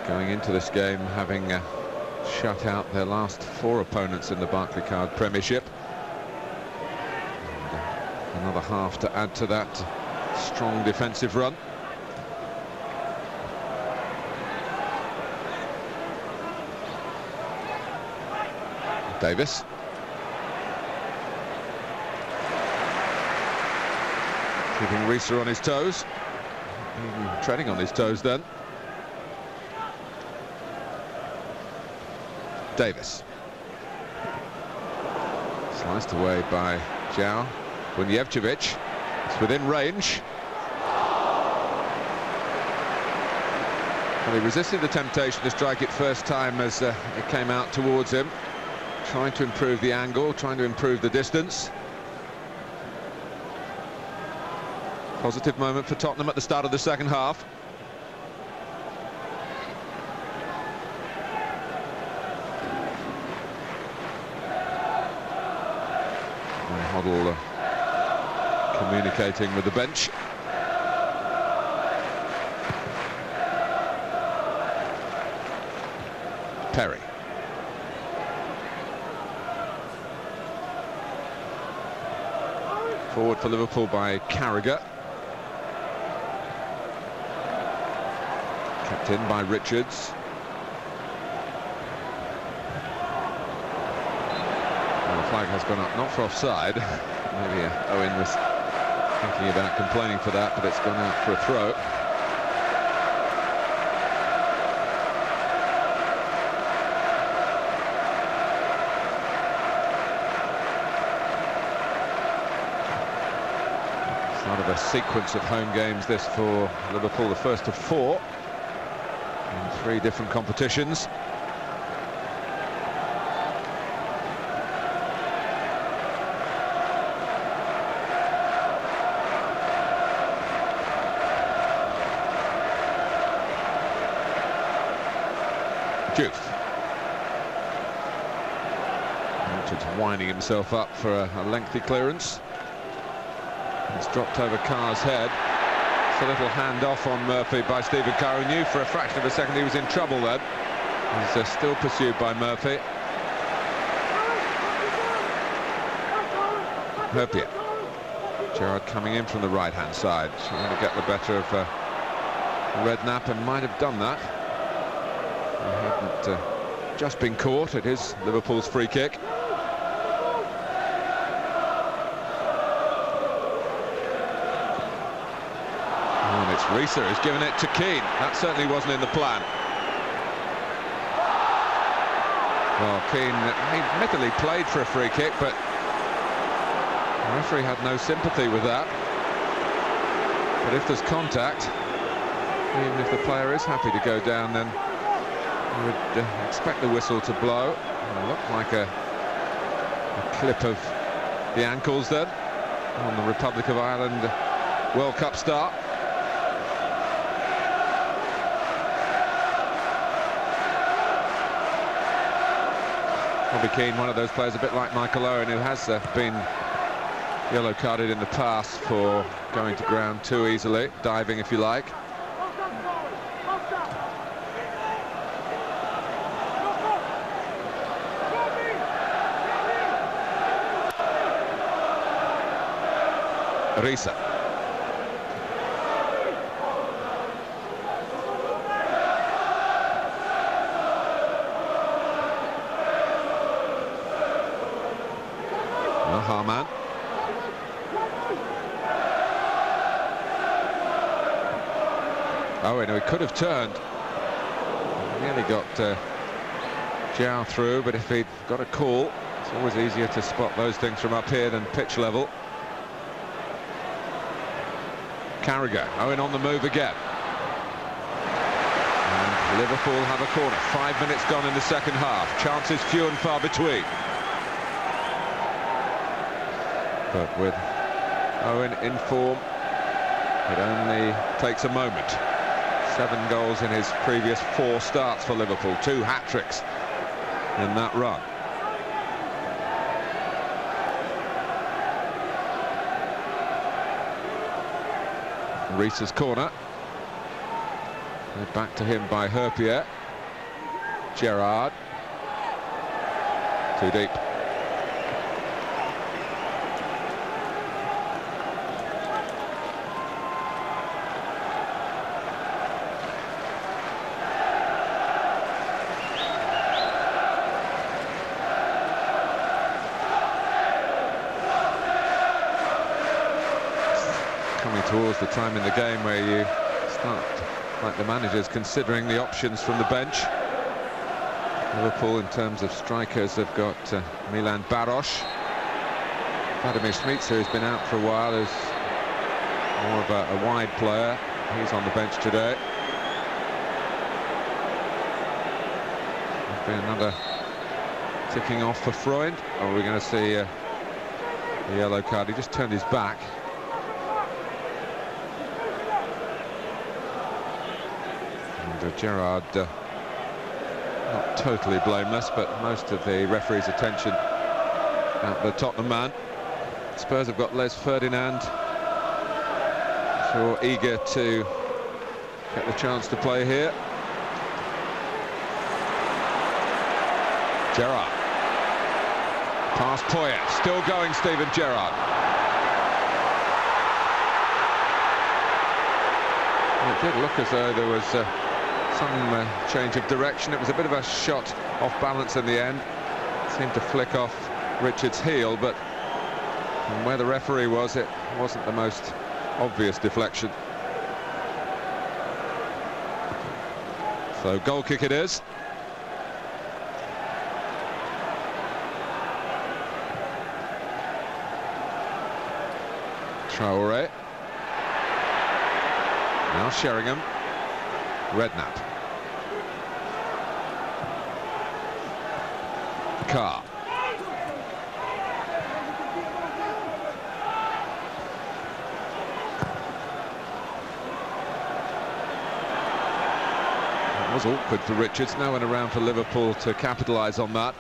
going into this game having shut out their last 4 opponents in the Barclaycard Premiership. And another half to add to that strong defensive run. Davis. Keeping Risa on his toes. Treading on his toes then. Davis. Sliced away by João. Bunjevcevic. It's within range. Well, he resisted the temptation to strike it first time as it came out towards him. Trying to improve the angle, trying to improve the distance. Positive moment for Tottenham at the start of the second half. And Hoddle communicating with the bench. Perry. Forward for Liverpool by Carragher. Kept in by Richards. Well, the flag has gone up, not for offside. Maybe Owen was thinking about complaining for that, but it's gone out for a throw. Start of a sequence of home games this for Liverpool, the first of 4 in 3 different competitions. Juve. Richards winding himself up for a lengthy clearance. It's dropped over Carr's head. It's a little hand-off on Murphy by Stephen Carr, who knew for a fraction of a second he was in trouble then. He's still pursued by Murphy. Hyypiä. Gerrard coming in from the right-hand side, trying to get the better of Redknapp, and might have done that. He hadn't just been caught. It is Liverpool's free kick. And it's Risa who's given it to Keane. That certainly wasn't in the plan. Well, Keane admittedly played for a free kick, but the referee had no sympathy with that. But if there's contact, even if the player is happy to go down, then you would expect the whistle to blow. It looked like a clip of the ankles then on the Republic of Ireland World Cup start. Robbie Keane, one of those players, a bit like Michael Owen, who has been yellow carded in the past for going to ground too easily, diving if you like. Risa. Harman. Oh, he could have turned. Nearly got Zhao through, but if he'd got a call, it's always easier to spot those things from up here than pitch level. Carragher, Owen on the move again. And Liverpool have a corner. 5 minutes gone in the second half. Chances few and far between. But with Owen in form, it only takes a moment. 7 goals in his previous 4 starts for Liverpool. 2 hat-tricks in that run. Risa's corner. Back to him by Herpier. Gerrard. Too deep. Coming towards the time in the game where you start, like the managers, considering the options from the bench. Liverpool, in terms of strikers, have got Milan Baros. Vladimir Smica, who's been out for a while, is more of a wide player. He's on the bench today. There's been another ticking off for Freund. Or are we going to see the yellow card? He just turned his back. Gerrard not totally blameless, but most of the referee's attention at the Tottenham man. Spurs have got Les Ferdinand, so eager to get the chance to play here. Gerrard. Past Poyet, still going Steven Gerrard. It did look as though there was some change of direction. It was a bit of a shot off balance in the end. Seemed to flick off Richards' heel, but from where the referee was, it wasn't the most obvious deflection. So goal kick it is. Traoré. Now Sheringham. Redknapp. Carr. It was awkward for Richards. No one around for Liverpool to capitalise on that.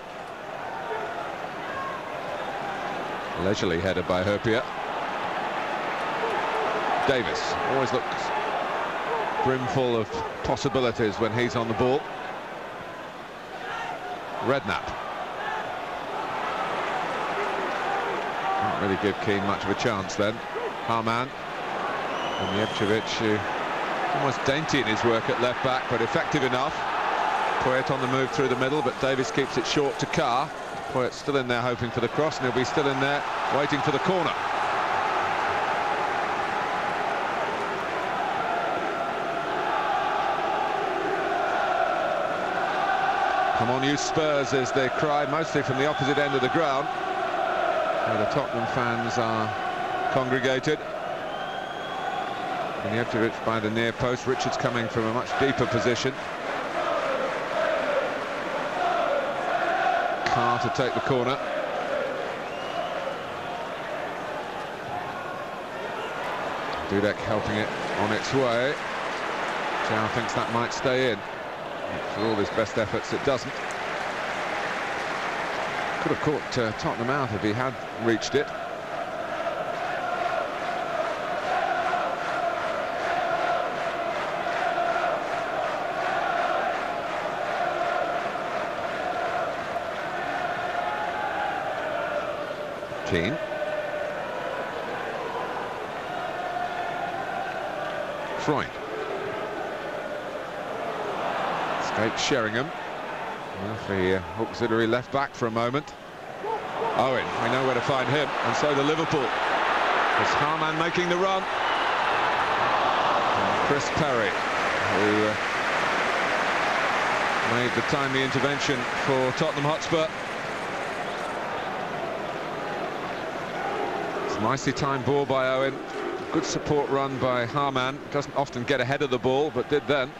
Leisurely header by Herpier. Davis always looks brimful of possibilities when he's on the ball. Redknapp. Didn't really give Keane much of a chance then. Harman. And Jevčević, who almost dainty in his work at left back, but effective enough. Poyet on the move through the middle, but Davis keeps it short to Carr. Poyet's still in there hoping for the cross, and he'll be still in there waiting for the corner. Come on, you Spurs, is the cry, mostly from the opposite end of the ground, where the Tottenham fans are congregated. And Jevčević by the near post. Richards coming from a much deeper position. Carr to take the corner. Dudek helping it on its way. Chow thinks that might stay in. For all his best efforts, it doesn't. Could have caught Tottenham out if he had reached it. Keane. Freund. Escapes Sheringham. Murphy auxiliary left back for a moment. Owen, we know where to find him, and so do Liverpool. It's Harman making the run. And Chris Perry, who made the timely intervention for Tottenham Hotspur. It's a nicely timed ball by Owen. Good support run by Harman. Doesn't often get ahead of the ball, but did then.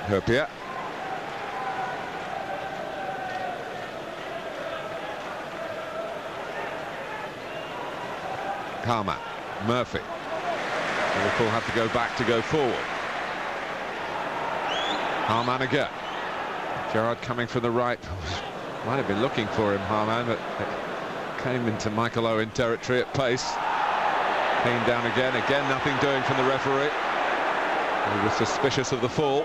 Herpier. Harman. Murphy. Liverpool have to go back to go forward. Harman again. Gerrard coming from the right. Might have been looking for him, Harman, but it came into Michael Owen territory at pace. Keane down again. Again, nothing doing from the referee. He was suspicious of the fall.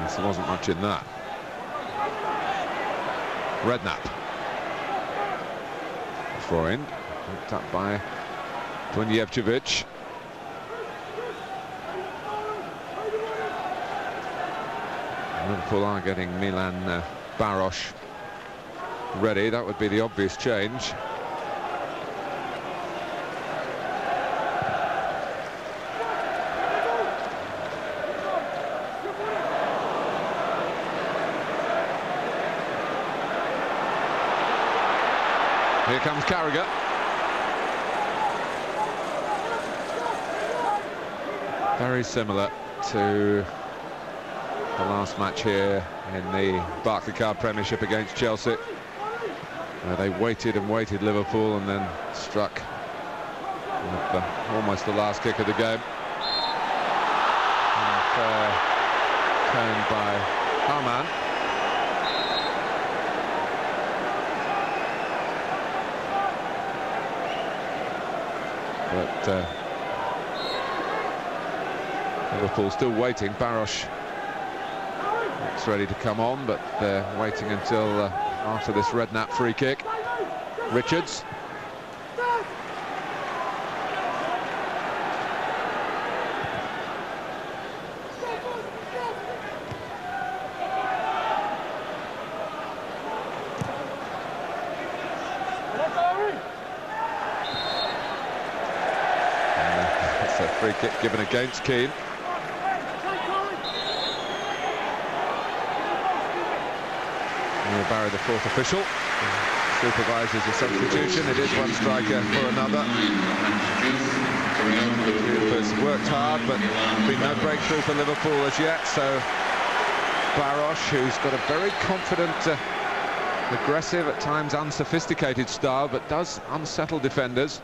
Yes, there wasn't much in that. Redknapp. Freund, picked up by Dunjevcevic. Liverpool are getting Milan Baroš ready. That would be the obvious change. Here comes Carragher. Very similar to the last match here in the Barclaycard Premiership against Chelsea, where they waited and waited Liverpool and then struck at almost the last kick of the game. And turned by Harman. But Liverpool still waiting. Baroš looks ready to come on, but they're waiting until after this Redknapp free kick. Richards. It's a free kick given against Keane. Barry, the fourth official, supervises the substitution. It is one striker for another. Cooper's worked hard, but been no breakthrough for Liverpool as yet. So Baroš, who's got a very confident, aggressive, at times unsophisticated style, but does unsettle defenders.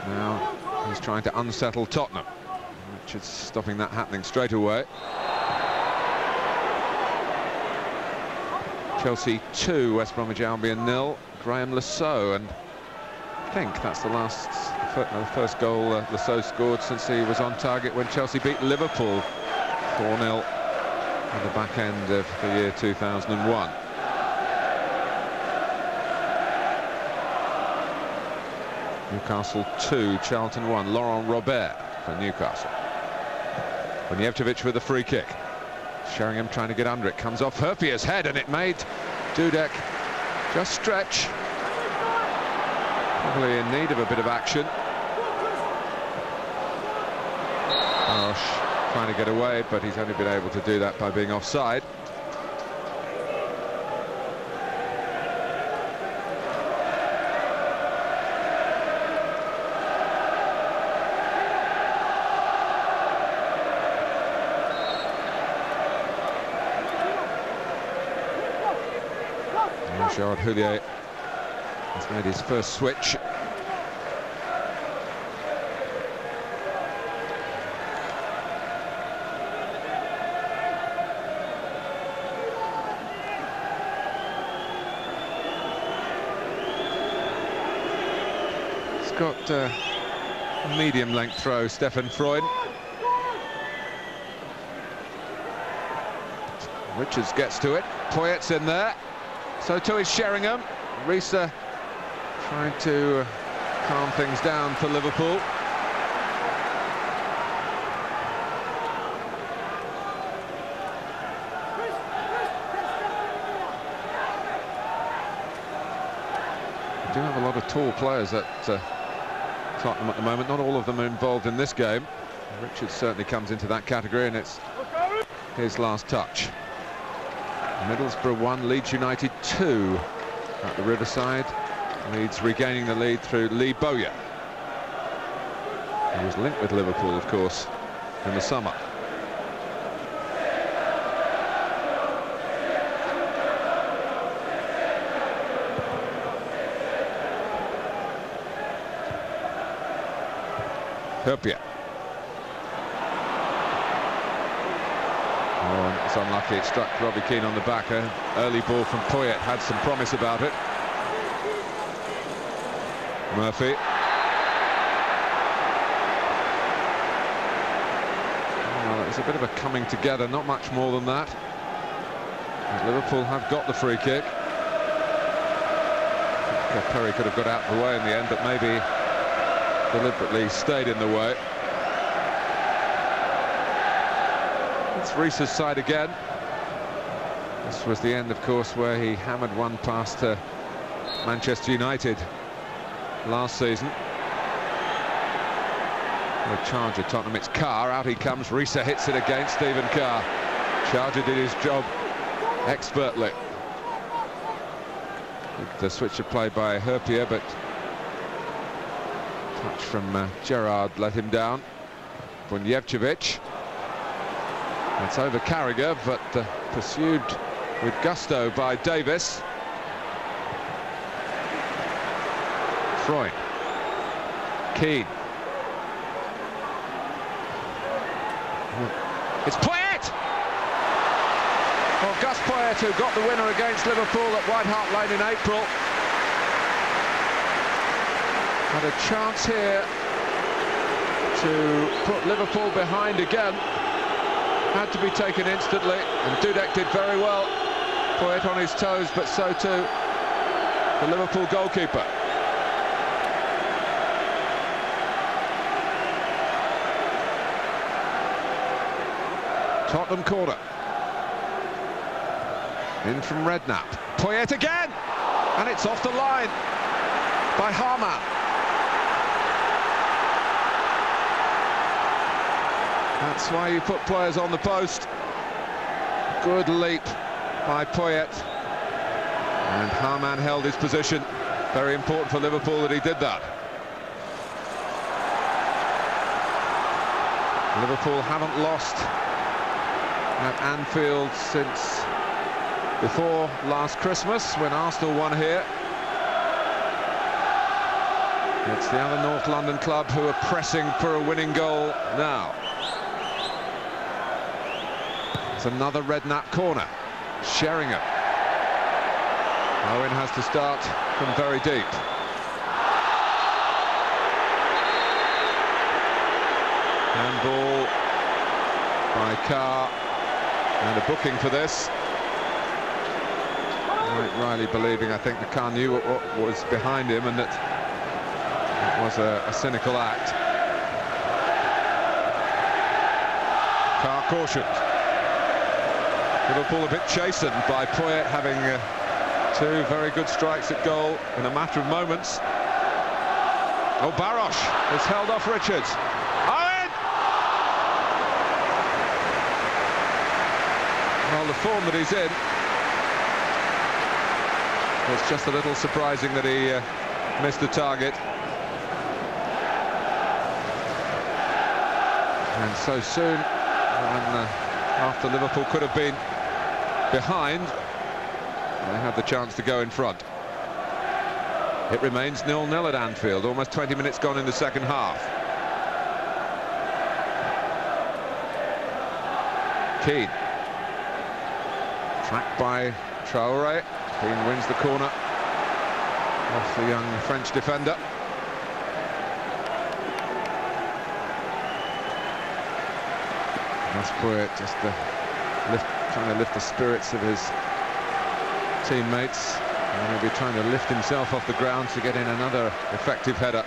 Now he's trying to unsettle Tottenham, which is stopping that happening straight away. Chelsea 2, West Bromwich Albion 0. Graham Lasseau, and I think that's the first goal Lasseau scored since he was on target when Chelsea beat Liverpool 4-0 at the back end of the year 2001. Newcastle 2, Charlton 1. Laurent Robert for Newcastle. Dunjevcevic with the free kick. Sheringham trying to get under it, comes off Herpier's head, and it made Dudek just stretch. Probably in need of a bit of action. Baroš trying to get away, but he's only been able to do that by being offside. Gerard Houllier has made his first switch. He's got a medium-length throw, Stefan Freund. Richards gets to it. Poyet's in there. So too is Sheringham. Risa trying to calm things down for Liverpool. We do have a lot of tall players at Tottenham at the moment. Not all of them are involved in this game. Richards certainly comes into that category, and it's his last touch. Middlesbrough 1, Leeds United 2 at the Riverside. Leeds regaining the lead through Lee Bowyer. He was linked with Liverpool, of course, in the summer. Herpia. Oh, it's unlucky, it struck Robbie Keane on the back. An early ball from Poyet had some promise about it. Murphy. Well, it's a bit of a coming together, not much more than that. But Liverpool have got the free kick. Perry could have got out of the way in the end, but maybe deliberately stayed in the way. It's Risa's side again. This was the end, of course, where he hammered one past Manchester United last season. The charger, Tottenham, it's Carr, out he comes, Risa hits it against Stephen Carr. Charger did his job expertly. The switch of play by Herpia, but touch from Gerrard let him down. Bunjevcevic. It's over Carragher, but pursued with gusto by Davis. Freund. Keane. It's Poyet! Well, Gus Poyet, who got the winner against Liverpool at White Hart Lane in April, had a chance here to put Liverpool behind again. Had to be taken instantly, and Dudek did very well. Poyet on his toes, but so too the Liverpool goalkeeper. Tottenham corner. In from Redknapp. Poyet again! And it's off the line by Harman. That's why you put players on the post. Good leap by Poyet. And Harman held his position. Very important for Liverpool that he did that. Liverpool haven't lost at Anfield since before last Christmas, when Arsenal won here. It's the other North London club who are pressing for a winning goal now. It's another Redknapp corner. Sheringham. Owen has to start from very deep. Handball by Carr, and a booking for this. Riley believing, I think, that Carr knew what was behind him, and that it was a cynical act. Carr cautioned. Liverpool a bit chastened by Poyet having two very good strikes at goal in a matter of moments. Oh, Barosh has held off Richards. Owen! Well, the form that he's in, it's just a little surprising that he missed the target. And so soon, and after Liverpool could have been behind, they had the chance to go in front. It remains 0-0 at Anfield, almost 20 minutes gone in the second half. Keane. Tracked by Traoré. Keane wins the corner off the young French defender. Maspoet just trying to lift the spirits of his teammates. And he'll be trying to lift himself off the ground to get in another effective header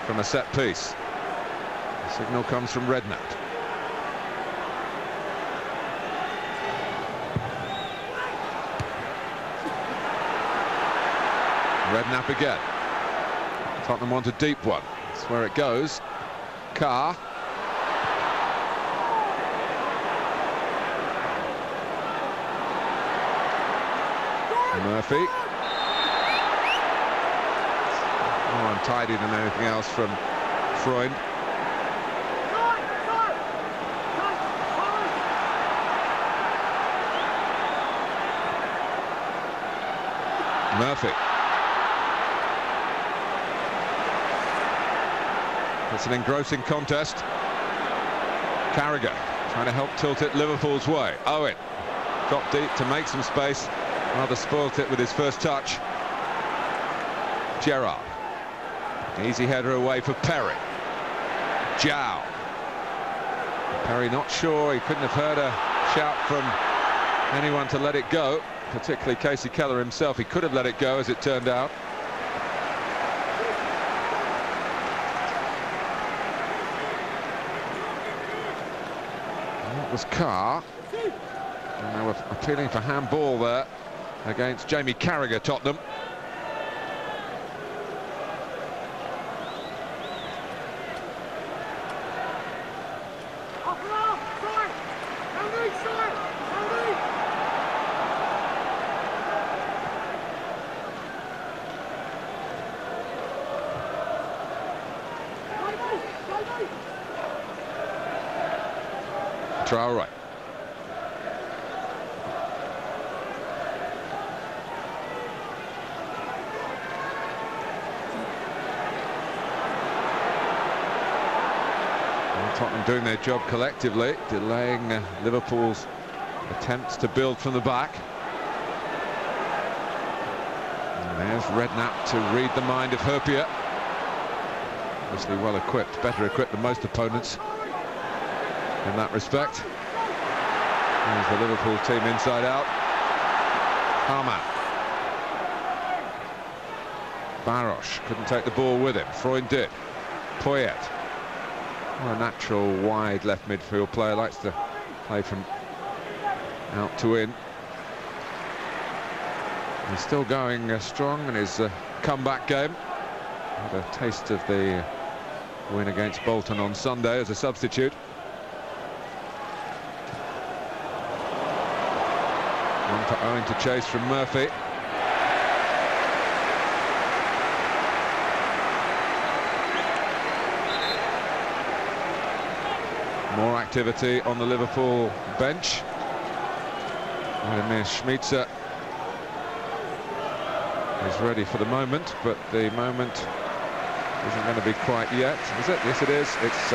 from a set piece. The signal comes from Redknapp. Redknapp again. Tottenham want a deep one. That's where it goes. Carr. Murphy. More untidy than anything else from Freund. Murphy. It's an engrossing contest. Carragher trying to help tilt it Liverpool's way. Owen dropped deep to make some space. Rather spoilt it with his first touch. Gerrard. Easy header away for Perry. Jow. Perry not sure. He couldn't have heard a shout from anyone to let it go, particularly Casey Keller himself. He could have let it go, as it turned out. And that was Carr. And they were appealing for handball there against Jamie Carragher, Tottenham. Traoré. Tottenham doing their job collectively, delaying Liverpool's attempts to build from the back. And there's Redknapp to read the mind of Herpia. Obviously well equipped, better equipped than most opponents in that respect. There's the Liverpool team inside out. Harman. Barosh couldn't take the ball with him. Freund did. Poyet. Well, a natural wide left midfield player, likes to play from out to in. He's still going strong in his comeback game. Had a taste of the win against Bolton on Sunday as a substitute. One for Owen to chase from Murphy. More activity on the Liverpool bench. Vladimir Šmica is ready for the moment, but the moment isn't going to be quite yet, is it? Yes, it is. It's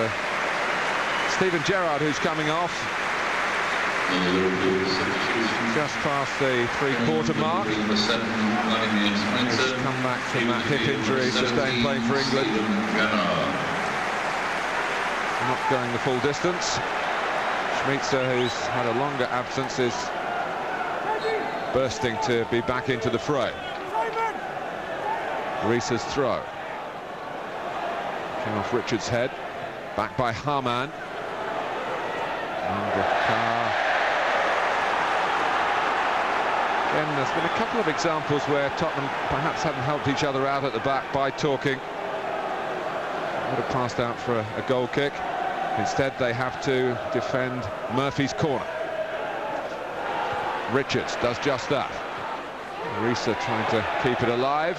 Steven Gerrard who's coming off. Just past the three-quarter mark. He's come back from that hip injury sustained playing for England. Not going the full distance. Šmica, who's had a longer absence, is bursting to be back into the fray. Reese's throw. Came off Richard's head. Back by Harman. And Carr. Again, there's been a couple of examples where Tottenham perhaps haven't helped each other out at the back by talking. Would have passed out for a goal kick. Instead, they have to defend Murphy's corner. Richards does just that. Reese trying to keep it alive.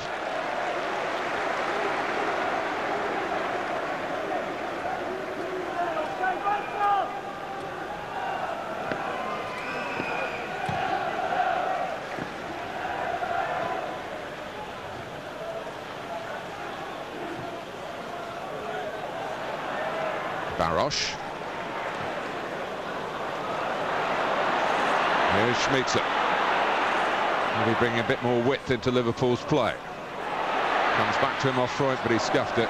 Barosh. Here's Schmitzer. Maybe bringing a bit more width into Liverpool's play. Comes back to him off Freund, but he scuffed it.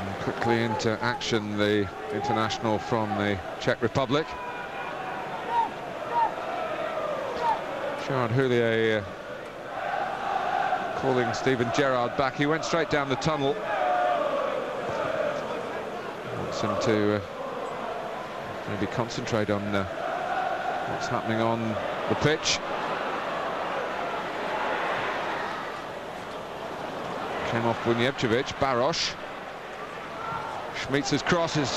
And quickly into action, the international from the Czech Republic. Gerard Houllier calling Steven Gerrard back. He went straight down the tunnel. Wants him to maybe concentrate on what's happening on the pitch. Came off Bunjevcevic. Barosh. Schmitz's cross is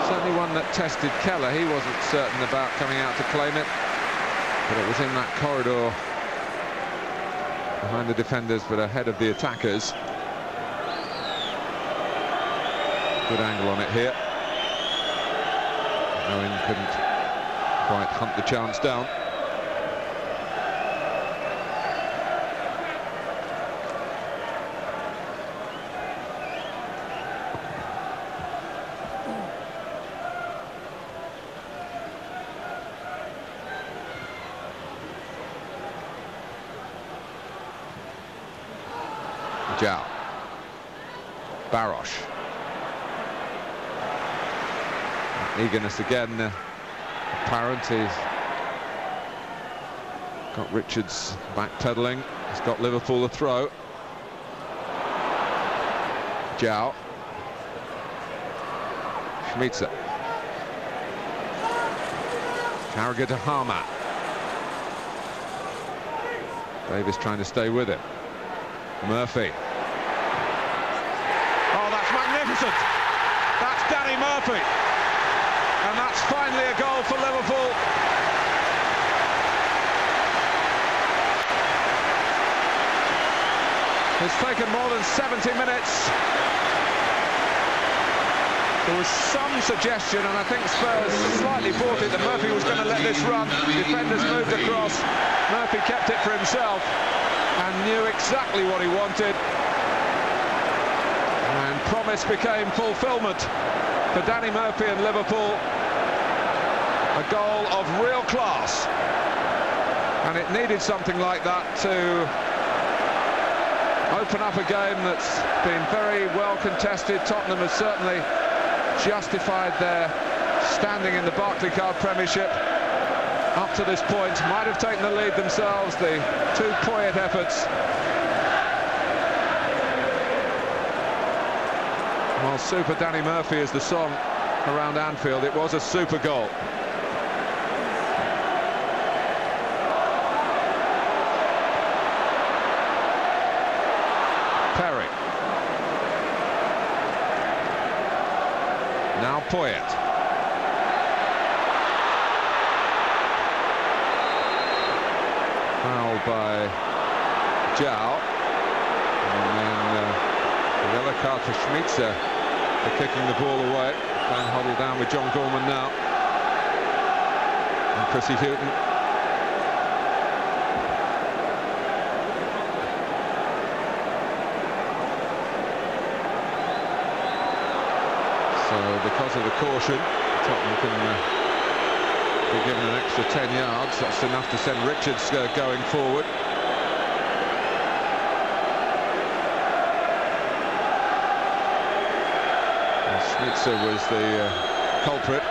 certainly one that tested Keller. He wasn't certain about coming out to claim it, but it was in that corridor behind the defenders but ahead of the attackers. Good angle on it here. Owen couldn't quite hunt the chance down. Zhao. Barosh. Eagerness again apparent. He's got Richards backpedaling. He's got Liverpool a throw. Zhao. Schmitzer. Carragher to Harmat. Davis trying to stay with him. Murphy. Oh, that's magnificent. That's Danny Murphy. And that's finally a goal for Liverpool. It's taken more than 70 minutes. There was some suggestion, and I think Spurs slightly bought it, that Murphy was going to let this run. Defenders moved across. Murphy kept it for himself and knew exactly what he wanted. And promise became fulfilment for Danny Murphy and Liverpool. A goal of real class. And it needed something like that to open up a game that's been very well contested. Tottenham has certainly justified their standing in the Barclaycard Premiership up to this point. Might have taken the lead themselves, the two Poyet efforts. Well, Super Danny Murphy is the song around Anfield. It was a super goal. Perry. Now Poyet. Foul by Zhao. And then the yellow card for Schmitzer for kicking the ball away. Playing huddled down with John Gorman now. And Chrissy Houghton. So because of the caution, Tottenham can be given an extra 10 yards. That's enough to send Richards going forward. And Schmitzer was the culprit.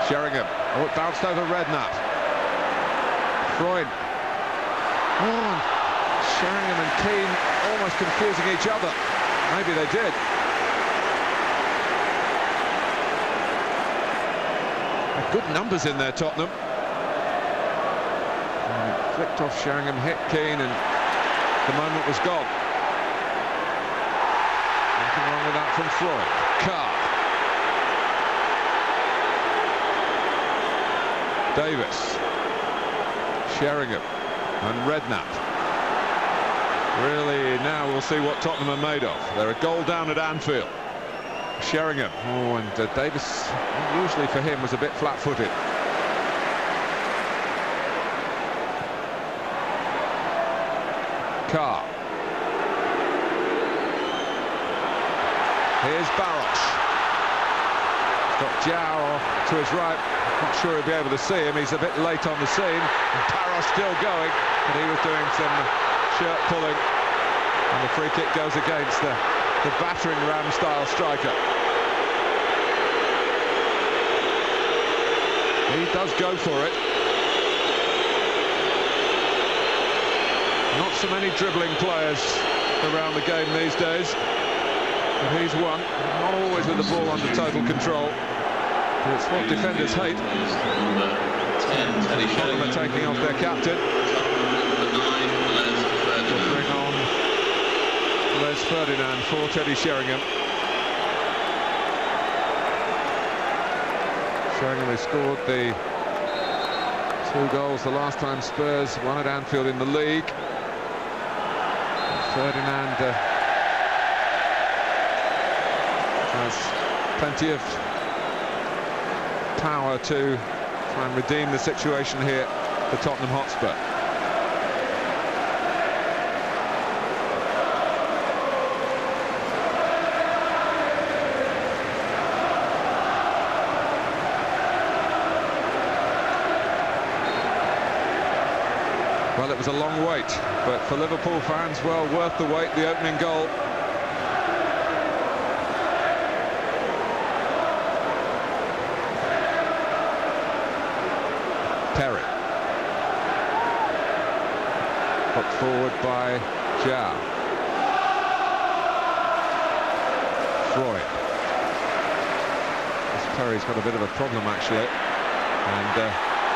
Sheringham. Oh, it bounced over Redknapp. Freund. Oh, Sheringham and Keane almost confusing each other. Maybe they did. Good numbers in there, Tottenham. And it flicked off Sheringham, hit Keane, and the moment was gone. Nothing wrong with that from Freund. Carr. Davis. Sheringham and Redknapp. Really, now we'll see what Tottenham are made of. They're a goal down at Anfield. Sheringham. Oh, and Davis, usually for him, was a bit flat-footed. Carr. Here's Barros. He's got Jow to his right. Not sure he'll be able to see him. He's a bit late on the scene. And Barros still going, but he was doing some shirt pulling. And the free kick goes against the battering ram-style striker. He does go for it. Not so many dribbling players around the game these days. But he's one. Not always with the ball under total control. But it's what defenders hate. Tottenham are taking off their captain. We'll bring on Les Ferdinand for Teddy Sheringham. Sheringham has scored the 2 goals the last time Spurs won at Anfield in the league. Ferdinand has plenty of power to try and redeem the situation here for Tottenham Hotspur. Well, it was a long wait, but for Liverpool fans, well worth the wait, the opening goal. Terry. Put forward by Jow. Freud. Terry's got a bit of a problem, actually, and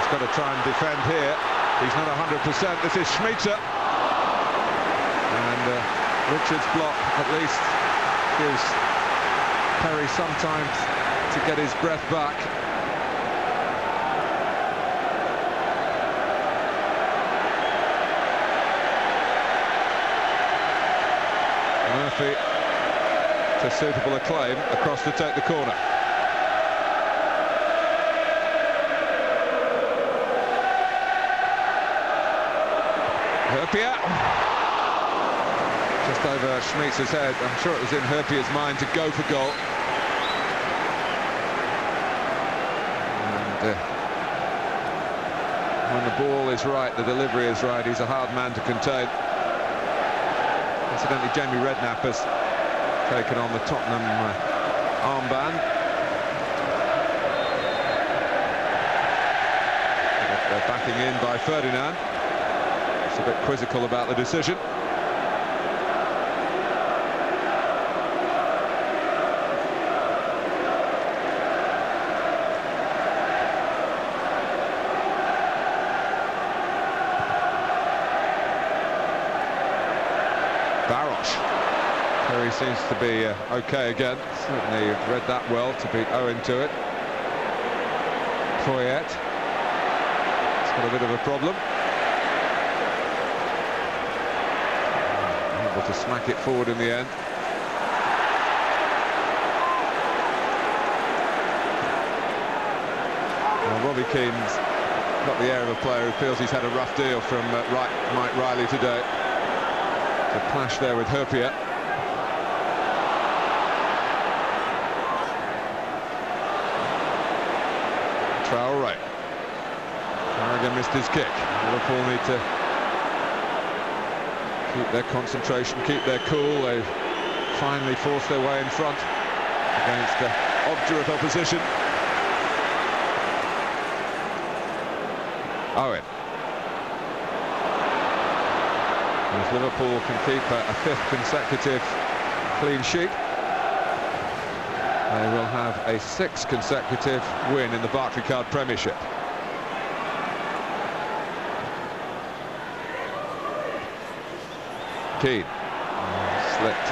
he's got to try and defend here. He's not 100%. This is Schmeitzer. And Richard's block at least gives Perry some time to get his breath back. Murphy to suitable acclaim across to take the corner. Herpia, just over Schmeitzer's head. I'm sure it was in Herpia's mind to go for goal. And when the ball is right, the delivery is right, he's a hard man to contain. Incidentally, Jamie Redknapp has taken on the Tottenham armband. They're backing in by Ferdinand. A bit quizzical about the decision. Barros. Terry seems to be okay again. Certainly read that well to beat Owen to it. Poyet. It's got a bit of a problem. To smack it forward in the end. Well, Robbie Keane's got the air of a player who feels he's had a rough deal from Mike Riley today. To clash there with Herpia. Traoré. Carragher missed his kick. Liverpool need to keep their concentration, keep their cool. They've finally forced their way in front against obdurate opposition. Owen. If Liverpool can keep a 5th consecutive clean sheet, they will have a 6th consecutive win in the Barclaycard Premiership. Keane. Slipped.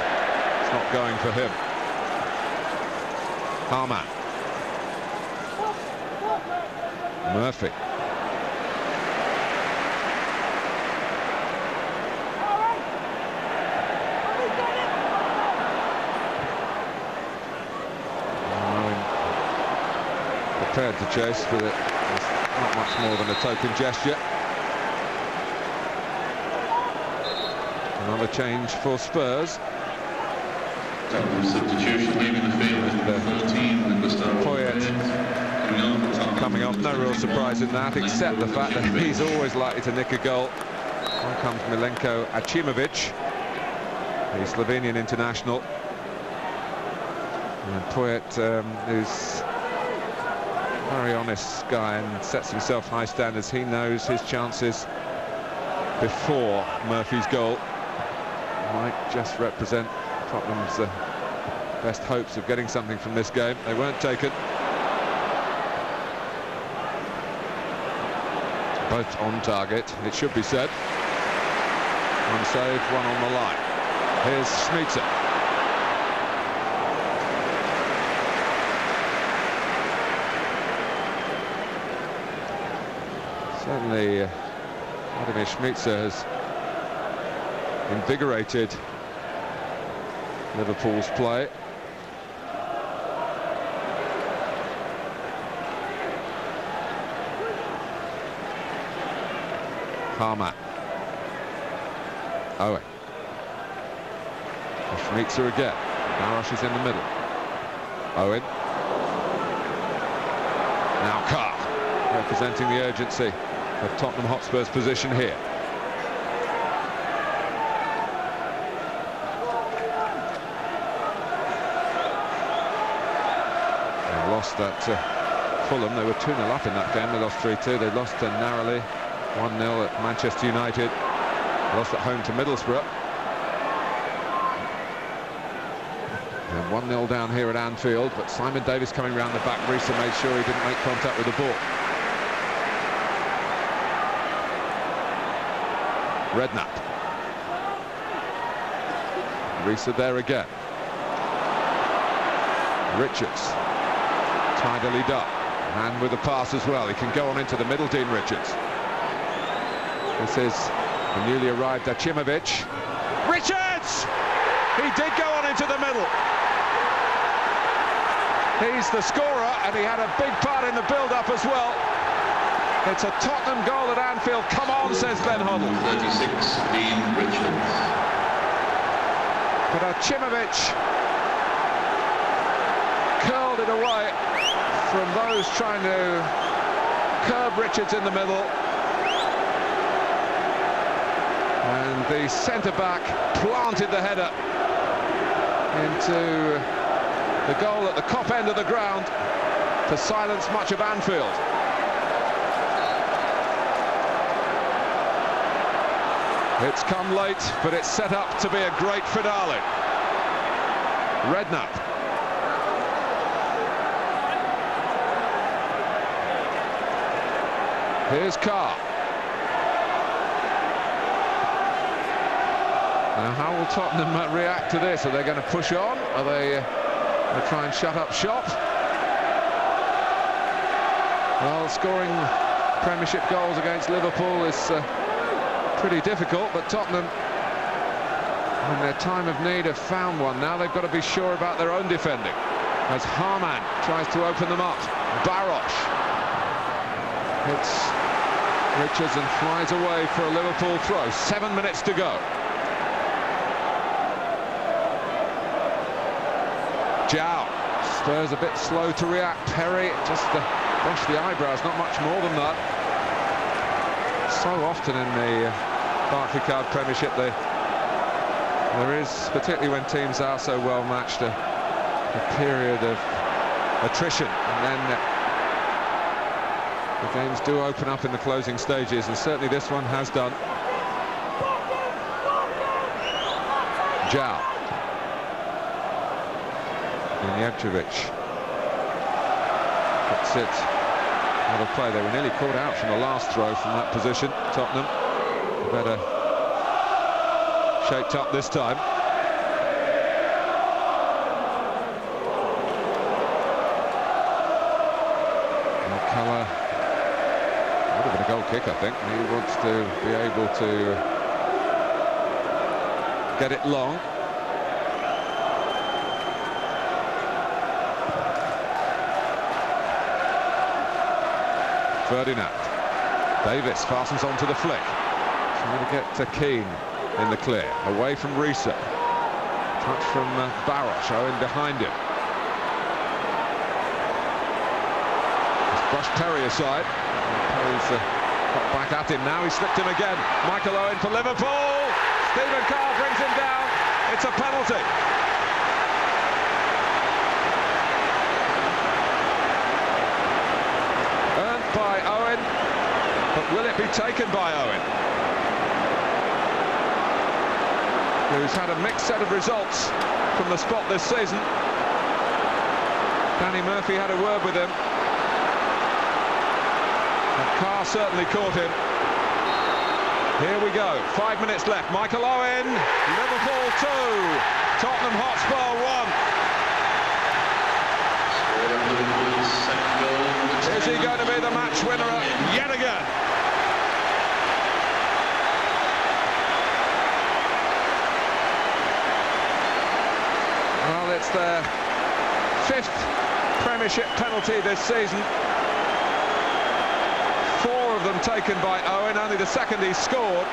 It's not going for him. Harman. Murphy. prepared to chase, but it was not much more than a token gesture. Another change for Spurs. Substitution leaving the field is number 13, Poyet coming off. No real surprise in that, except the fact that he's always likely to nick a goal. On comes Milenko Acimovic, the Slovenian international. And Poyet, who's a very honest guy and sets himself high standards. He knows his chances before Murphy's goal might just represent Tottenham's best hopes of getting something from this game. They weren't taken. Both on target, it should be said. One saved, one on the line. Here's Schmitzer. Certainly, Vladimir Schmitzer has invigorated Liverpool's play. Palmer. Owen. Schmitzer again. Barosh is in the middle. Owen. Now Carr, representing the urgency of Tottenham Hotspur's position here. They lost at Fulham. They were 2-0 up in that game. They lost 3-2. They lost narrowly 1-0 at Manchester United. Lost at home to Middlesbrough. And 1-0 down here at Anfield, but Simon Davis coming round the back. Risa made sure he didn't make contact with the ball. Redknapp. Risa there again. Richards. Tidily done. And with the pass as well. He can go on into the middle, Dean Richards. This is the newly arrived Acimovic. Richards! He did go on into the middle. He's the scorer, and he had a big part in the build-up as well. It's a Tottenham goal at Anfield. Come on, says Glenn Hoddle. 36, Dean Richards. But Acimovic curled it away from those trying to curb Richards in the middle. And the centre-back planted the header into the goal at the top end of the ground to silence much of Anfield. It's come late, but it's set up to be a great finale. Redknapp. Here's Carr. Now, how will Tottenham react to this? Are they going to push on? Are they going to try and shut up shop? Well, scoring Premiership goals against Liverpool is pretty difficult, but Tottenham, in their time of need, have found one. Now they've got to be sure about their own defending, as Harman tries to open them up. Barosh hits Richards and flies away for a Liverpool throw. 7 minutes to go. Zhao. Spurs a bit slow to react. Perry just brushed the eyebrows, not much more than that. So often in the Barclaycard Premiership there is, particularly when teams are so well matched, a period of attrition, and then the games do open up in the closing stages, and certainly this one has done. Zhao. Jevčević gets it out of play. They were nearly caught out from the last throw from that position. Tottenham better shaped up this time. McCullough would have been a goal kick, I think. He wants to be able to get it long. Ferdinand. Davis fastens onto the flick. Trying to get Keane in the clear. Away from Risa. Touch from Barosh. Owen behind him. He's brushed Perry aside. Perry's got back at him now. He's slipped him again. Michael Owen for Liverpool. Stephen Carr brings him down. It's a penalty. Earned by Owen, but will it be taken by Owen? Who's had a mixed set of results from the spot this season. Danny Murphy had a word with him. And Carr certainly caught him. Here we go, 5 minutes left. Michael Owen, Liverpool 2, Tottenham Hotspur 1. Is he going to be the match winner yet again? Well, it's their 5th Premiership penalty this season. 4 of them taken by Owen, only the second he scored.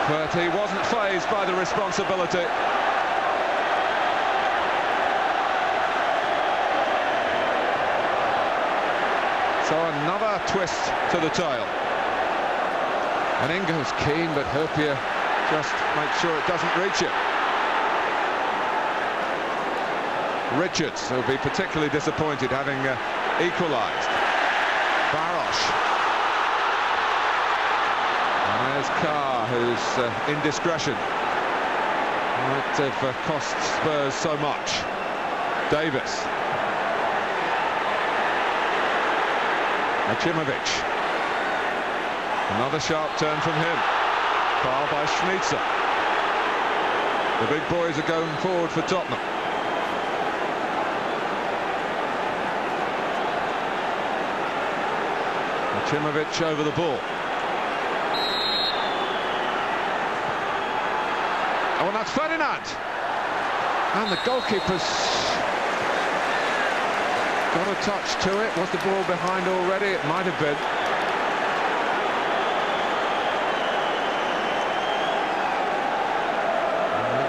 But he wasn't fazed by the responsibility. So another twist to the tail. And in goes Keane, but Hurpier just makes sure it doesn't reach him. Richards will be particularly disappointed, having equalised. Barosh. And there's Carr, whose indiscretion might have cost Spurs so much. Davis. Achimovic. Another sharp turn from him. Foul by Schneitzer. The big boys are going forward for Tottenham. Achimovic over the ball. Oh, and that's Ferdinand. And the goalkeeper's got a touch to it. Was the ball behind already? It might have been.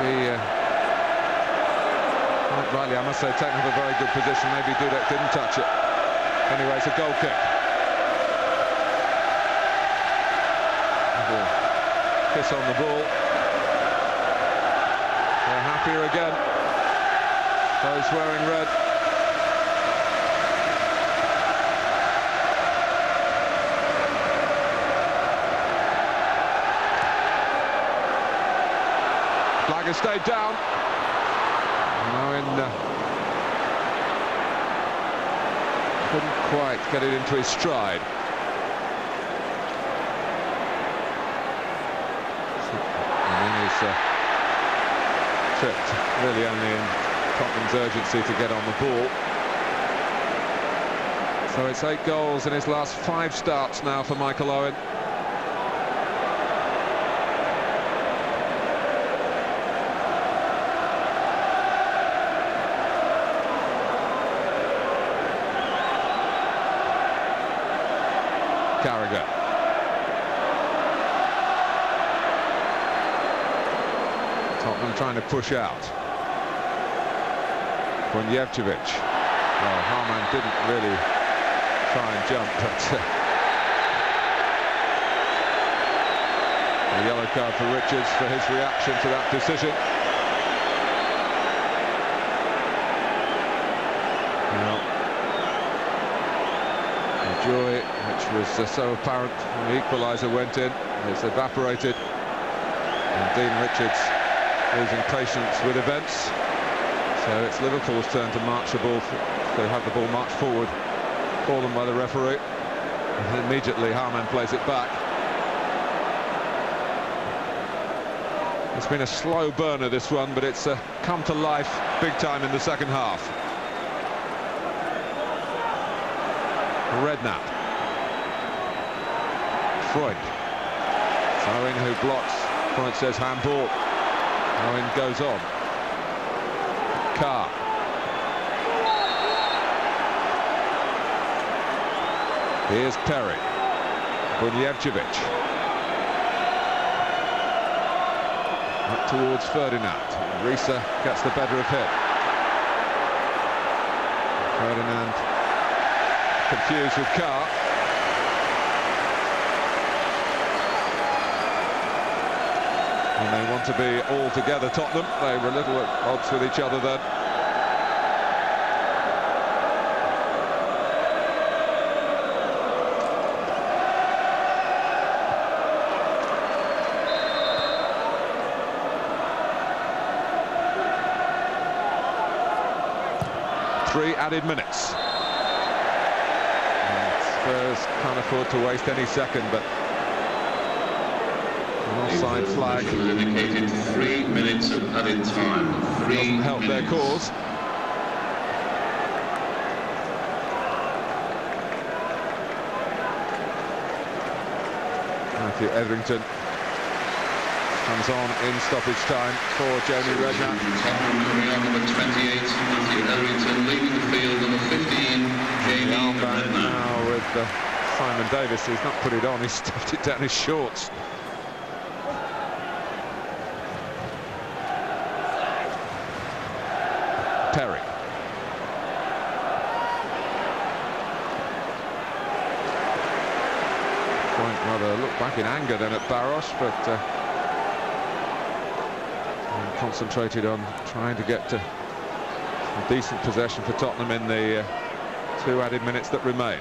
Maybe, quite rightly, I must say, taken up a very good position. Maybe Dudek didn't touch it. Anyway, it's a goal kick. Kiss on the ball. They're happier again. Those wearing red. Flag has stayed down. Owen couldn't quite get it into his stride. Tripped really only in Tottenham's urgency to get on the ball. So it's 8 goals in his last 5 starts now for Michael Owen. Carragher. Tottenham trying to push out. Bunjevcevic. Well, Harman didn't really try and jump, but a yellow card for Richards for his reaction to that decision. Now, the joy which was so apparent when the equaliser went in has evaporated, and Dean Richards losing patience with events. So it's Liverpool's turn to march the ball, to have the ball marched forward for them by the referee. And immediately Harman plays it back. It's been a slow burner, this one, but it's come to life big time in the second half. Redknapp. Freund. Owen who blocks. Freund says handball. Owen goes on. Carr. Here's Perry. Bunjevcevic. Up towards Ferdinand. Risa gets the better of him. Ferdinand confused with Carr. And they want to be all together, Tottenham. They were a little at odds with each other then. Three added minutes. And Spurs can't afford to waste any second, but an offside flag indicated 3 minutes of added time. Doesn't help their cause. Matthew Etherington comes on in stoppage time for Jamie Redknapp. Tottenham coming on, number 28, Matthew Etherington, leading the field, number 15, Jamie Redknapp. Now with Simon Davis, he's not put it on, he's stuffed it down his shorts. Perry. Point rather looked back in anger then at Barros, but concentrated on trying to get a decent possession for Tottenham in the 2 added minutes that remain.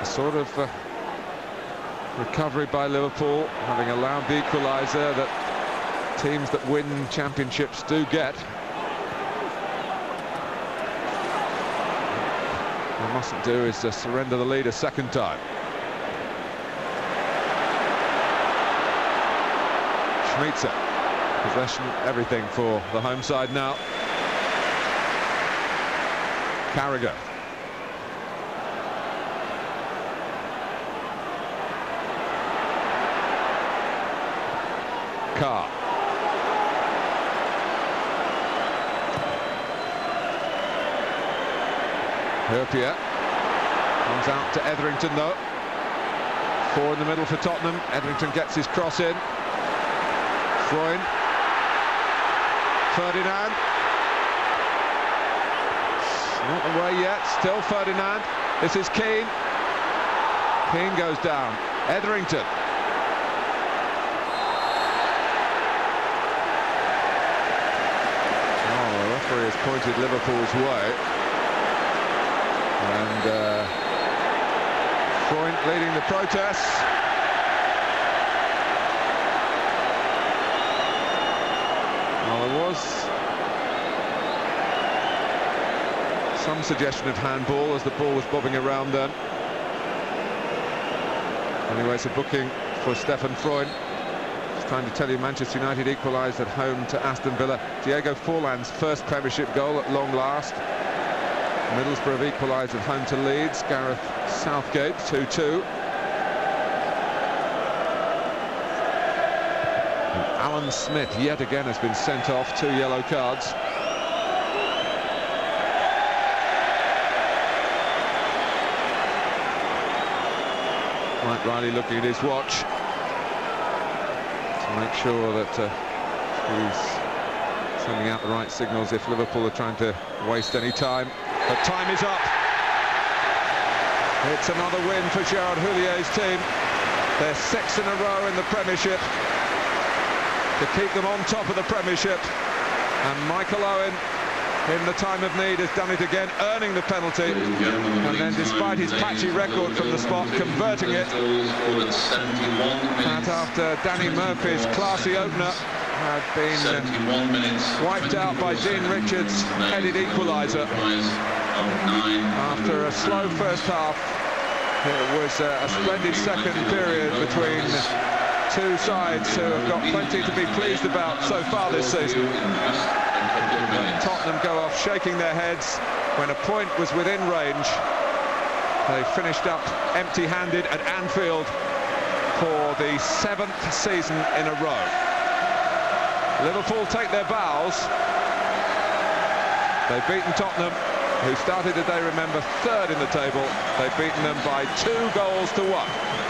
A sort of recovery by Liverpool, having allowed the equaliser that teams that win championships do get. What they mustn't do is surrender the lead a second time. Schmitzer, possession, everything for the home side now. Carragher. Carr. Hurpier comes out to Etherington though. 4 in the middle for Tottenham. Etherington gets his cross in. Freund. Ferdinand. Not away yet. Still Ferdinand. This is Keane. Keane goes down. Etherington. Oh, the referee has pointed Liverpool's way. And Freund leading the protests. Well, there was some suggestion of handball as the ball was bobbing around then. Anyway, it's a booking for Stefan Freund. Just trying to tell you, Manchester United equalised at home to Aston Villa. Diego Forlan's first Premiership goal at long last. Middlesbrough have equalised at home to Leeds. Gareth Southgate 2-2. Alan Smith yet again has been sent off, 2 yellow cards. Mike Riley looking at his watch to make sure that he's sending out the right signals if Liverpool are trying to waste any time. But time is up. It's another win for Gerard Houlliér's team. They're 6 in a row in the Premiership to keep them on top of the Premiership. And Michael Owen, in the time of need, has done it again, earning the penalty. And then, despite his patchy record from the spot, converting it. That after Danny Murphy's classy opener had been wiped out by Dean Richards' headed equaliser. After a slow first half, it was a splendid second period between two sides who have got plenty to be pleased about so far this season. But Tottenham go off shaking their heads when a point was within range. They finished up empty-handed at Anfield for the 7th season in a row. Liverpool take their bows. They've beaten Tottenham, who started the day, remember, 3rd in the table. They've beaten them by 2 goals to 1.